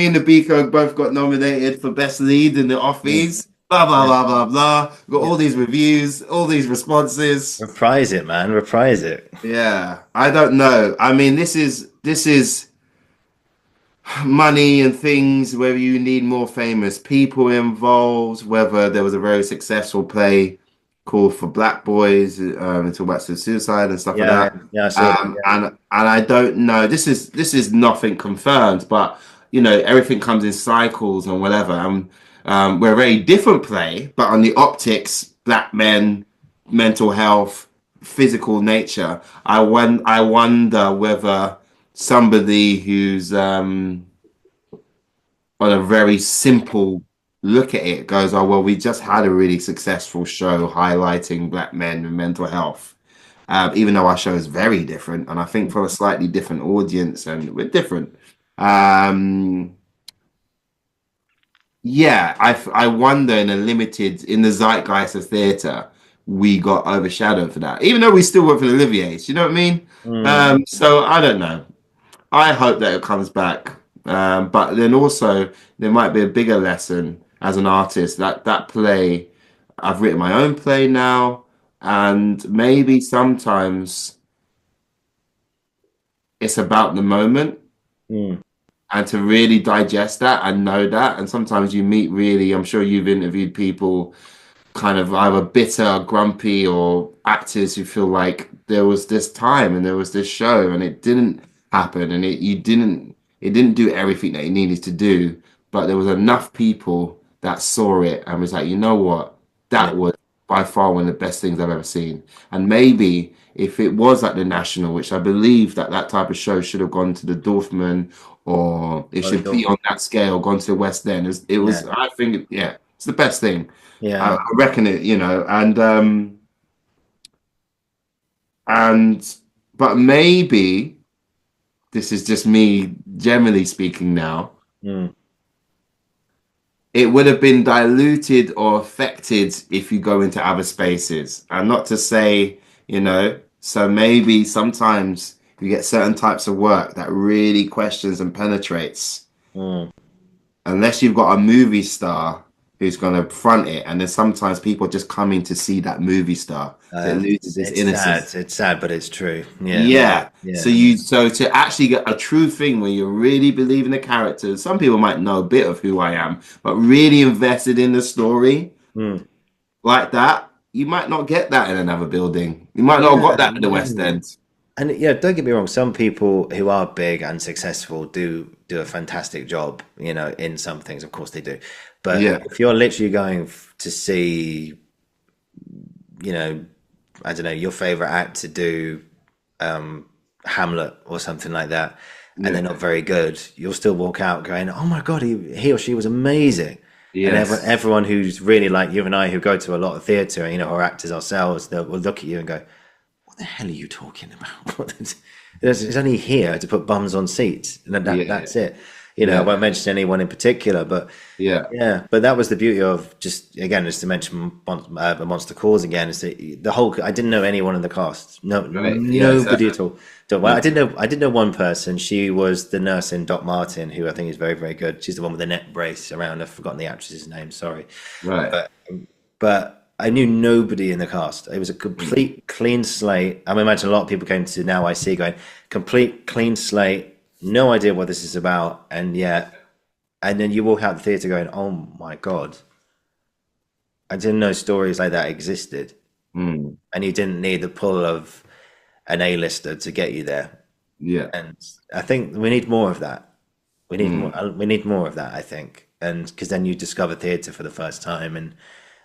and the Beaker both got nominated for best lead in the Mm. offies. Blah blah Yeah. blah blah blah. Got Yeah. all these reviews, all these responses. Reprise it, man. Reprise it. Yeah. I don't know. I mean, this is money and things, whether you need more famous people involved, whether there was a very successful play called for Black Boys, and talk about suicide and stuff like Yeah, yeah, that. yeah. I saw that. And I don't know. This is nothing confirmed, but everything comes in cycles and whatever. We're a very different play, but on the optics, black men, mental health, physical nature. I wonder whether somebody who's on a very simple look at it goes, oh, well, we just had a really successful show highlighting black men and mental health. Even though our show is very different, and I think for a slightly different audience, and we're different. Yeah, I wonder in the zeitgeist of theatre, we got overshadowed for that. Even though we still work for the Oliviers, you know what I mean? So I don't know. I hope that it comes back. But then also there might be a bigger lesson as an artist that play. I've written my own play now, and maybe sometimes it's about the moment Mm. and to really digest that and know that. And sometimes you meet really, I'm sure you've interviewed people kind of either bitter, grumpy, or actors who feel like there was this time and there was this show and it didn't happen and it didn't do everything that it needed to do, but there was enough people that saw it and was like, you know what, Yeah. that was by far one of the best things I've ever seen. And maybe if it was like the National, which I believe that that type of show should have gone to the Dorfman, or it Well, should be on that scale, gone to the West End. It yeah. was I think, yeah, it's the best thing. I Yeah. reckon it, and but maybe this is just me generally speaking now. Mm. It would have been diluted or affected if you go into other spaces. And not to say, so maybe sometimes you get certain types of work that really questions and penetrates. Mm. Unless you've got a movie star who's going to front it, and then sometimes people are just coming to see that movie star, so it loses its innocence. Sad. It's sad, but it's true. Yeah. Yeah. Yeah. So to actually get a true thing where you really believe in the characters, some people might know a bit of who I am, but really invested in the story Mm. like that, you might not get that in another building. You might not have got that in the West End. And yeah, don't get me wrong. Some people who are big and successful do a fantastic job, in some things. Of course they do. But Yeah. if you're literally going to see, I don't know, your favorite actor do Hamlet or something like that, and they're not very good, you'll still walk out going, "Oh my God, he or she was amazing." And Yes. everyone who's really like you and I, who go to a lot of theatre, or actors ourselves, they'll will look at you and go, "What the hell are you talking about? It's only here to put bums on seats, and that's it." I won't mention anyone in particular, but Yeah. but that was the beauty of, just to mention Monster Calls again, is the whole. I didn't know anyone in the cast, Right. Yeah, nobody exactly. at all. Well, I did know one person. She was the nurse in Doc Martin, who I think is very, very good. She's the one with the neck brace around. I've forgotten the actress's name. Sorry, Right. but I knew nobody in the cast. It was a complete clean slate. I imagine a lot of people came to Now I See going, complete clean slate, no idea what this is about, and then you walk out the theatre going, "Oh my God, I didn't know stories like that existed," Mm. and you didn't need the pull of an A-lister to get you there. Yeah. And I think we need more of that. We need Mm. more. We need more of that, I think, and because then you discover theatre for the first time. And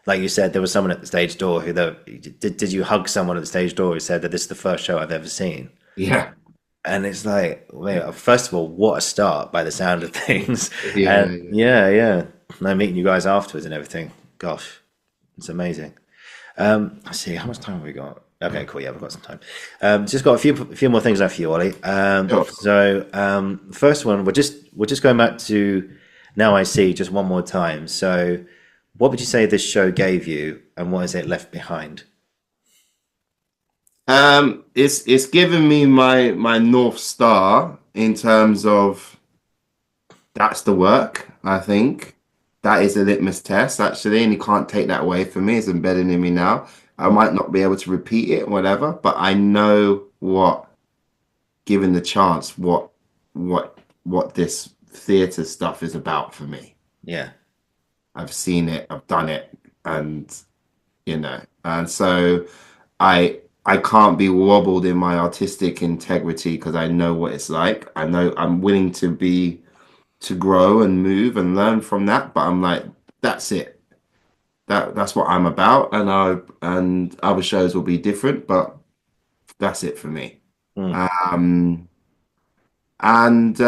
like you said, there was someone at the stage door who, did you hug someone at the stage door who said that this is the first show I've ever seen? Yeah. And it's like, wait, first of all, what a start by the sound of things. Yeah. And yeah. And I'm meeting you guys afterwards and everything. Gosh, it's amazing. Let's see, how much time have we got? Okay, cool. Yeah, we've got some time. Just got a few more things left for you, Ollie. Sure. So first one, we're just going back to Now I See just one more time. So, what would you say this show gave you, and what has it left behind? It's given me my North Star in terms of that's the work, I think. That is a litmus test, actually, and you can't take that away from me. It's embedded in me now. I might not be able to repeat it, whatever, but I know what, given the chance, what this theatre stuff is about for me. Yeah, I've seen it, I've done it, and and so I can't be wobbled in my artistic integrity because I know what it's like. I know I'm willing to grow and move and learn from that, but I'm like, that's it. That's what I'm about, and other shows will be different, but that's it for me. Mm. and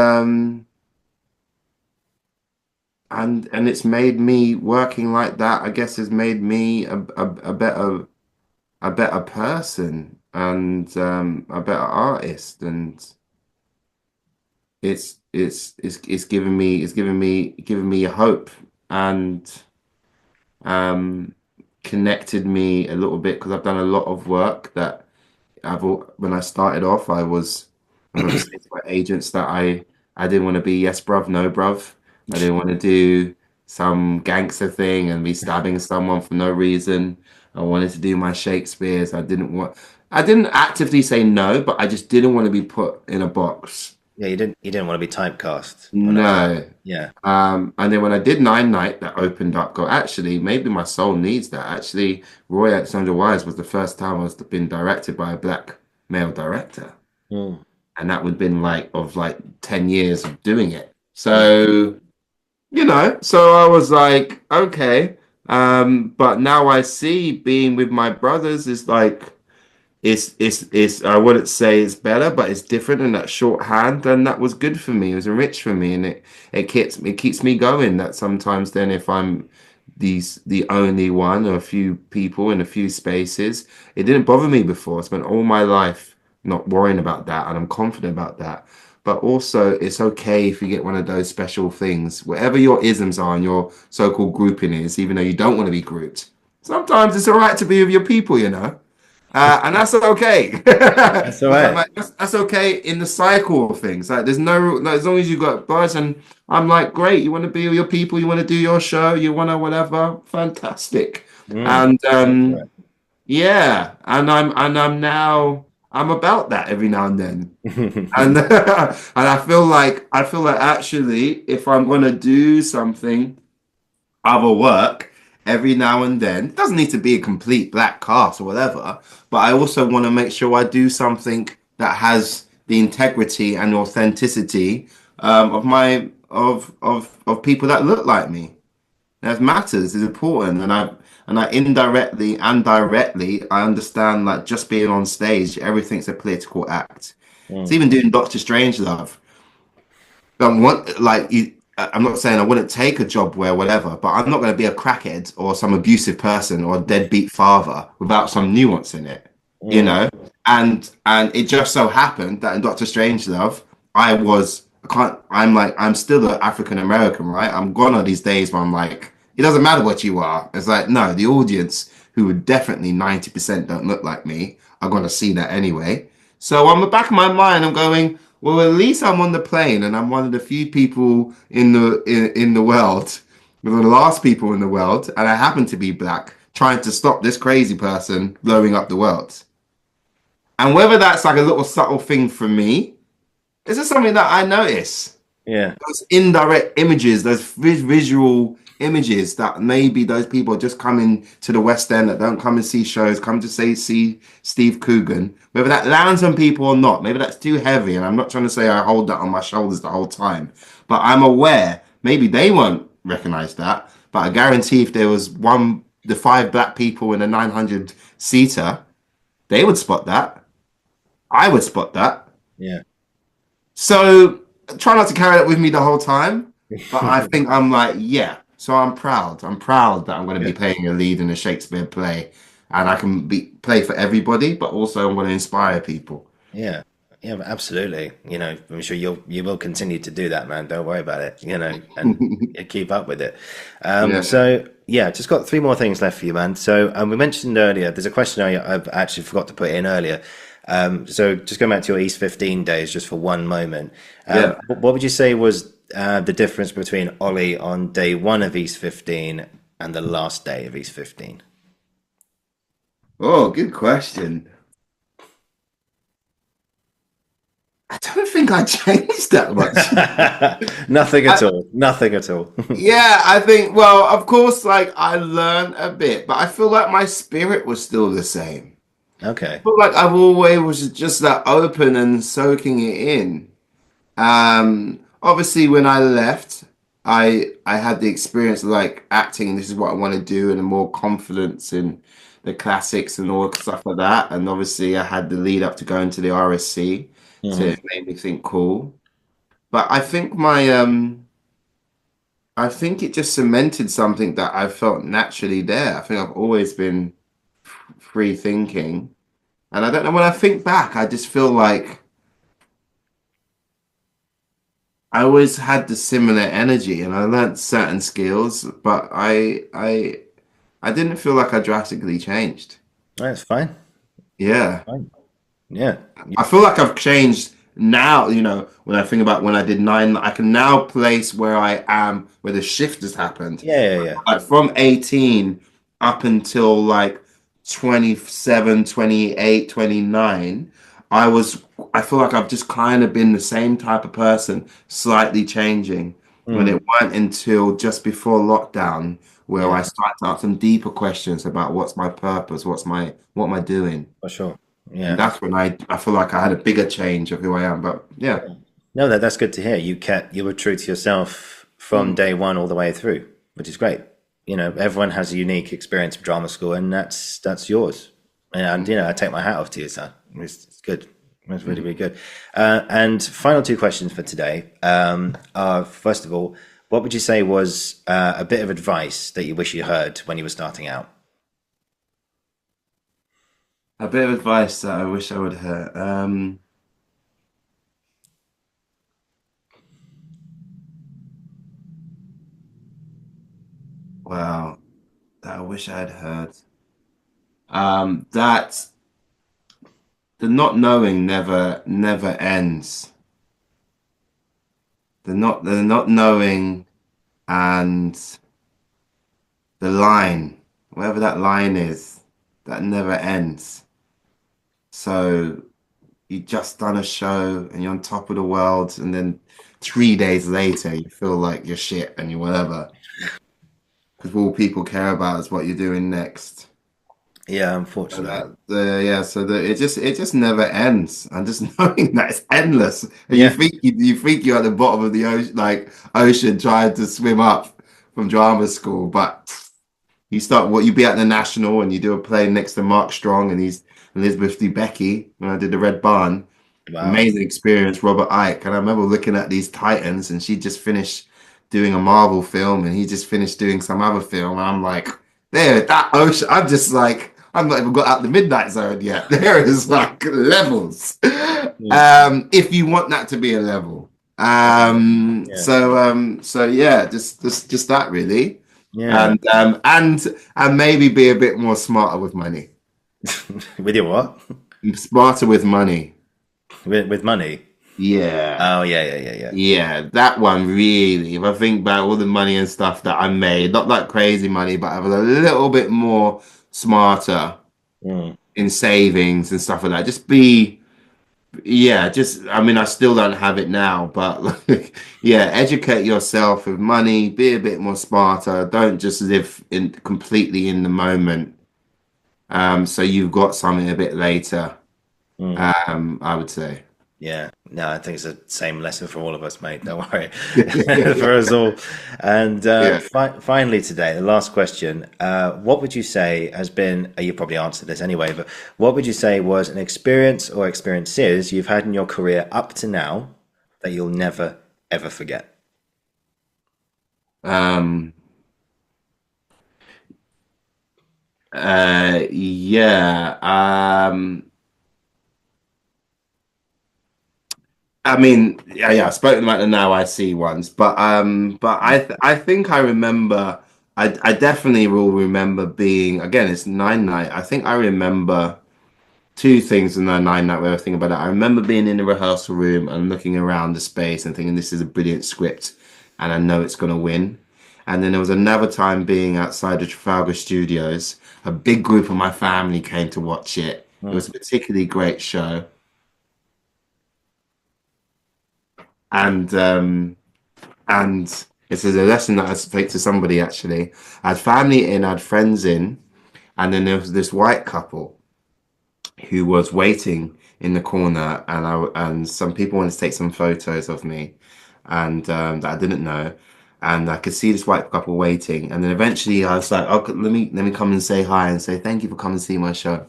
and it's made me working like that, I guess, has made me a better person and a better artist, and it's given me hope and um connected me a little bit because I've done a lot of work that when I started off, I remember saying to my agents that I didn't want to be yes bruv, no bruv. I didn't want to do some gangster thing and be stabbing someone for no reason. I wanted to do my Shakespeare's. I didn't actively say no, but I just didn't want to be put in a box. Yeah, you didn't want to be typecast. When I, No. yeah. And then when I did Nine Night, that opened up, go, actually, maybe my soul needs that. Actually, Roy Alexander Wise was the first time I was been directed by a black male director. Mm. And that would have been like 10 years of doing it. Yeah. So, so I was like, okay. But now I see being with my brothers is like it's I wouldn't say it's better, but it's different in that shorthand, and that was good for me. It was enriched for me, and it keeps me going. That sometimes then if I'm the only one or a few people in a few spaces, it didn't bother me before. I spent all my life not worrying about that, and I'm confident about that. But also, it's okay if you get one of those special things, whatever your isms are and your so-called grouping is, even though you don't want to be grouped. Sometimes it's all right to be with your people, and that's okay. That's all Because I'm right. like, that's okay in the cycle of things. Like, there's no, as long as you got buzz, and I'm like, great. You want to be with your people, you want to do your show, you want to whatever, fantastic. Mm. And Go for yeah, I'm about that every now and then. it. And and I feel like actually, if I'm gonna do something other work every now and then. It doesn't need to be a complete black cast or whatever, but I also want to make sure I do something that has the integrity and authenticity of people that look like me. That matters, is important, and I indirectly and directly I understand like just being on stage, everything's a political act. It's Mm. even doing Doctor Strangelove don't want like you, I'm not saying I wouldn't take a job where whatever, but I'm not going to be a crackhead or some abusive person or a deadbeat father without some nuance in it, you Mm. know. And it just so happened that in Doctor Strangelove, I can't I'm still an African American, right? I'm gone on these days where I'm like, it doesn't matter what you are. It's like no, the audience who would definitely 90% don't look like me are going to see that anyway. So on the back of my mind, I'm going, well, at least I'm on the plane, and I'm one of the few people in the world, one of the last people in the world, and I happen to be black, trying to stop this crazy person blowing up the world. And whether that's like a little subtle thing for me, is this something that I notice? Yeah. Those indirect images, those visual images that maybe those people are just coming to the West End that don't come and see shows, come to see Steve Coogan, whether that lands on people or not, maybe that's too heavy. And I'm not trying to say I hold that on my shoulders the whole time, but I'm aware maybe they won't recognize that. But I guarantee if there was the five black people in a 900 seater, they would spot that. I would spot that. Yeah. So try not to carry that with me the whole time. But I think I'm like, yeah. So I'm proud. I'm proud that I'm going to be Yeah. playing a lead in a Shakespeare play, and I can play for everybody, but also I'm going to inspire people. Yeah. Yeah, absolutely. I'm sure you will continue to do that, man. Don't worry about it, and keep up with it. Yeah. So yeah, just got three more things left for you, man. So we mentioned earlier, there's a question I've actually forgot to put in earlier. So just going back to your East 15 days, just for one moment, Yeah. what would you say was the difference between Ollie on day one of East 15 and the last day of East 15? Oh, good question. I don't think I changed that much. Nothing I, at all. Nothing at all. yeah, I think, well, of course, like I learned a bit, but I feel like my spirit was still the same. Okay. Feel like I've always was just that open and soaking it in. Obviously, when I left, I had the experience of like acting. This is what I want to do, and more confidence in the classics and all stuff like that. And obviously, I had the lead up to going to the RSC, so Hmm. it made me think cool. but I think it just cemented something that I felt naturally there. I think I've always been free thinking. And I don't know, when I think back, I just feel like I always had the similar energy and I learned certain skills, but I didn't feel like I drastically changed. That's fine. Yeah. Fine. Yeah. I feel like I've changed now, when I think about when I did nine, I can now place where I am, where the shift has happened. Yeah. Yeah. Yeah. Like from 18 up until like 27, 28, 29, I was, I feel like I've just kind of been the same type of person, slightly changing. When Mm, it weren't until just before lockdown where yeah. I started to ask some deeper questions about what's my purpose, what am I doing? For sure. And Yeah. that's when I feel like I had a bigger change of who I am. But yeah. No, that's good to hear. You were true to yourself from Mm. day one all the way through, which is great. Everyone has a unique experience of drama school, and that's yours. And I take my hat off to you, son. It's good. It's really, really good. And final two questions for today. Are first of all, what would you say was a bit of advice that you wish you heard when you were starting out? A bit of advice that I wish I would hear. Wow, that I wish I had heard. That the not knowing never ends. The not knowing and the line, wherever that line is, that never ends. So you just done a show and you're on top of the world, and then 3 days later you feel like you're shit and you're whatever. Because all people care about is what you're doing next. Yeah, So unfortunately. it just never ends, and just knowing that it's endless, and Yeah. you think you're at the bottom of the ocean, like ocean, trying to swim up from drama school, but you be at the National and you do a play next to Mark Strong and he's Elizabeth Debicki when I did the Red Barn. Wow. Amazing experience, Robert Icke. And I remember looking at these Titans and she just finished doing a Marvel film and he just finished doing some other film. And I'm like, there, that ocean. I'm just like, I've not even got out the midnight zone yet. There is like levels. Mm. If you want that to be a level. Yeah. So yeah, just that really. Yeah. And maybe be a bit more smarter with money. With your what? Smarter with money. With money? Yeah. Oh, yeah, yeah, yeah, yeah. Yeah, that one really. If I think about all the money and stuff that I made, not like crazy money, but I was a little bit more smarter Mm. in savings and stuff like that. I mean, I still don't have it now, but like, yeah, educate yourself with money, be a bit more smarter. Don't just live in completely in the moment. So you've got something a bit later, Mm. I would say. Yeah, no, I think it's the same lesson for all of us, mate. Don't worry, for us all. And Yeah. finally, today, the last question: what would you say has been? You probably answered this anyway, but what would you say was an experience or experiences you've had in your career up to now that you'll never ever forget? Um, yeah. I mean, yeah. I spoke about the Now I See ones, but I think I remember. I definitely will remember being again. It's nine night. I think I remember two things in the nine night where I think about it. I remember being in the rehearsal room and looking around the space and thinking this is a brilliant script, and I know it's gonna win. And then there was another time being outside the Trafalgar Studios. A big group of my family came to watch it. It Mm. was a particularly great show, and and it's a lesson that I spoke to somebody actually. I had family in, I had friends in, and then there was this white couple who was waiting in the corner, and some people wanted to take some photos of me, and that I didn't know, and I could see this white couple waiting, and then eventually I was like, oh, let me come and say hi and say thank you for coming to see my show.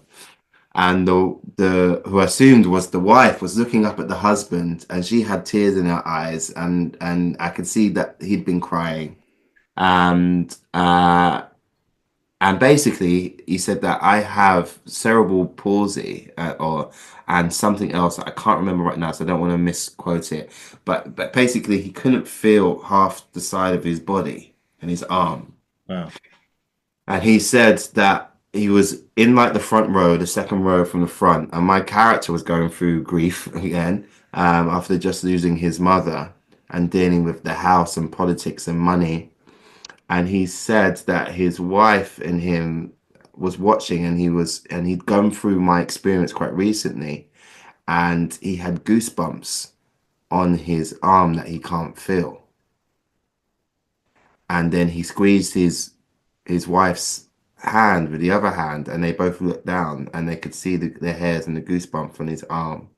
and the who assumed was the wife was looking up at the husband, and she had tears in her eyes, and I could see that he'd been crying, and and basically he said that I have cerebral palsy, or and something else I can't remember right now, so I don't want to misquote it, but basically he couldn't feel half the side of his body and his arm. Wow. And he said that he was in like the front row, the second row from the front, and my character was going through grief again, after just losing his mother and dealing with the house and politics and money. And he said that his wife and him was watching, and he'd gone through my experience quite recently, and he had goosebumps on his arm that he can't feel. And then he squeezed his wife's hand with the other hand, and they both looked down, and they could see the hairs and the goosebumps on his arm.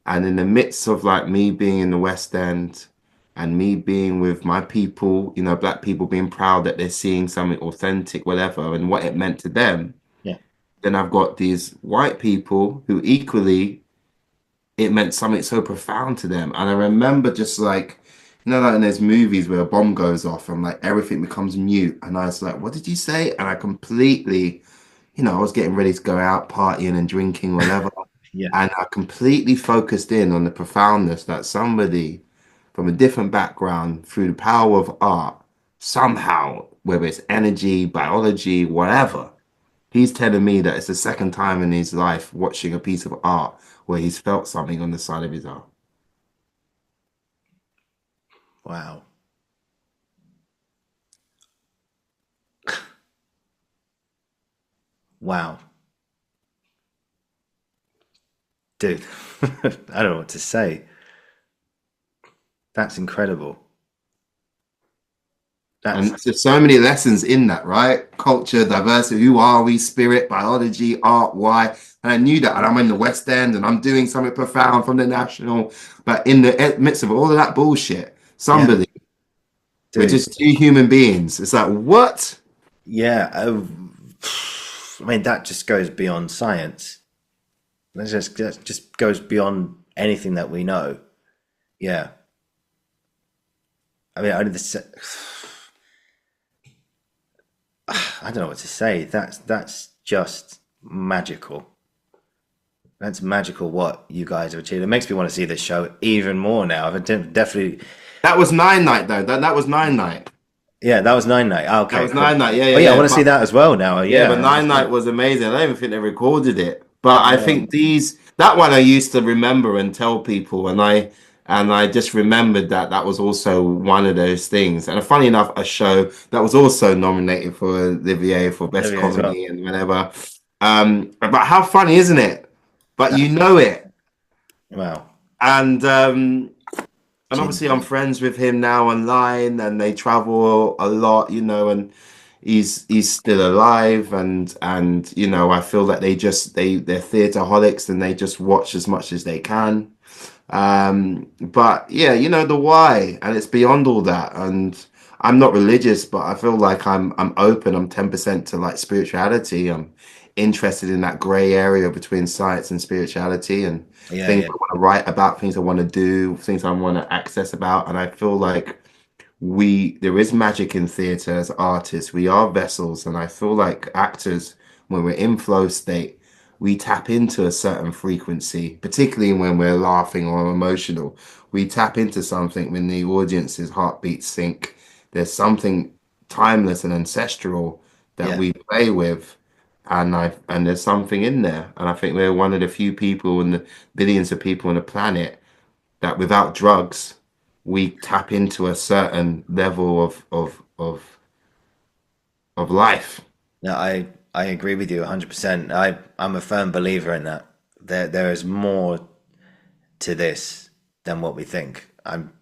And in the midst of like me being in the West End and me being with my people, you know, black people being proud that they're seeing something authentic, whatever, and what it meant to them, Yeah. then I've got these white people who equally it meant something so profound to them. And I remember just like, you know, like in those movies where a bomb goes off and like everything becomes mute. And I was like, what did you say? And I completely, you know, I was getting ready to go out partying and drinking, whatever. Yeah. And I completely focused in on the profoundness that somebody from a different background, through the power of art, somehow, whether it's energy, biology, whatever, he's telling me that it's the second time in his life watching a piece of art where he's felt something on the side of his arm. Wow. Wow. Dude, I don't know what to say. That's incredible. And That's there's so many lessons in that, right? Culture, diversity, who are we, spirit, biology, art, why? And I knew that. And I'm in the West End and I'm doing something profound from the National. But in the midst of all of that bullshit, yeah, somebody, we're dude. just two human beings. It's like, what? Yeah. I mean, that just goes beyond science. That just goes beyond anything that we know. Yeah. I mean, only I don't know what to say. That's just magical. That's magical what you guys have achieved. It makes me want to see this show even more now. I've definitely. That was Nine Night, though. That was Nine Night. Yeah, that was Nine Night. Oh, That okay, was cool. Nine Night. Yeah, Oh yeah, yeah, I yeah. want to see But that as well now. yeah, Yeah, but Nine Night 100%. was amazing. I don't even think they recorded it. But I No. think that one I used to remember and tell people, and I just remembered that that was also one of those things. And funny enough, a show that was also nominated for Olivier for Best Olivier as well. Comedy and whatever. But how funny, isn't it? But you That's know it. wow. And and obviously I'm Genuinely. friends with him now online, and they travel a lot, you know, and he's still alive, and you know, I feel that they're theaterholics and they just watch as much as they can. But yeah, you know, the why, and it's beyond all that. And I'm not religious, but I feel like I'm open. I'm 10% to like spirituality. I'm interested in that gray area between science and spirituality, and Yeah, things yeah, I want to write about, things I want to do, things I want to access about. And I feel like there is magic in theatre as artists. We are vessels, and I feel like actors, when we're in flow state, we tap into a certain frequency, particularly when we're laughing or emotional. We tap into something when the audience's heartbeats sync. There's something timeless and ancestral that yeah. we play with. And there's something in there. And I think we're one of the few people in the billions of people on the planet that without drugs, we tap into a certain level of life. No, I agree with you 100%. I'm a firm believer in that. There is more to this than what we think. I'm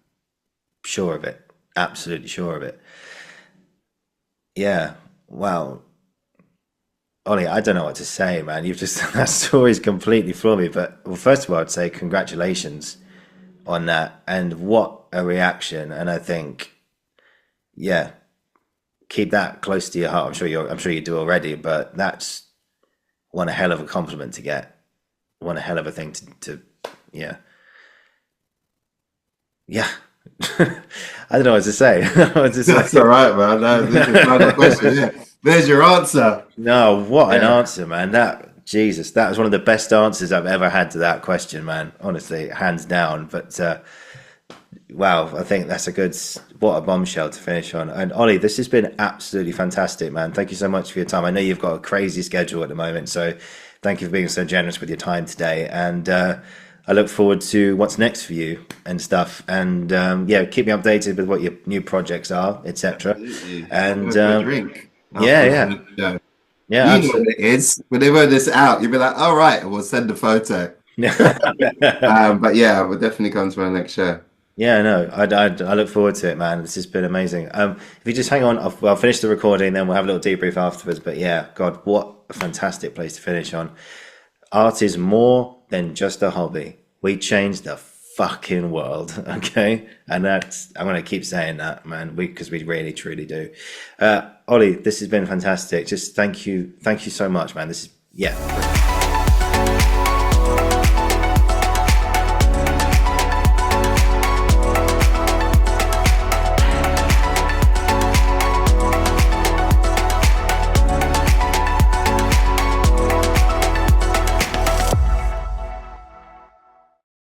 sure of it. Absolutely sure of it. Yeah. Wow. Ollie, I don't know what to say, man. You've just that story's completely floored me. But well, first of all, I'd say congratulations on that, and what a reaction. And I think, yeah, keep that close to your heart. I'm sure you do already, but that's one a hell of a compliment to get, one a hell of a thing to yeah. I don't know what to say. That's all right, man. This is the final question. Yeah. There's your answer. No, what an answer, man. Jesus, that was one of the best answers I've ever had to that question, man. Honestly, hands down. But wow, I think that's what a bombshell to finish on. And Ollie, this has been absolutely fantastic, man. Thank you so much for your time. I know you've got a crazy schedule at the moment, so thank you for being so generous with your time today. And I look forward to what's next for you and stuff. And keep me updated with what your new projects are, etc. And drink. Yeah, you know what it is. Whenever this out, you'll be like, all right, we'll send a photo. But yeah, we'll definitely come to our next show. Yeah, no, I look forward to it, man. This has been amazing. If you just hang on, I'll finish the recording, then we'll have a little debrief afterwards. But yeah, God, what a fantastic place to finish on. Art is more than just a hobby. We change the fucking world, okay? And I'm going to keep saying that, man, because we really, truly do. Ollie, this has been fantastic. Just thank you so much, man. This is,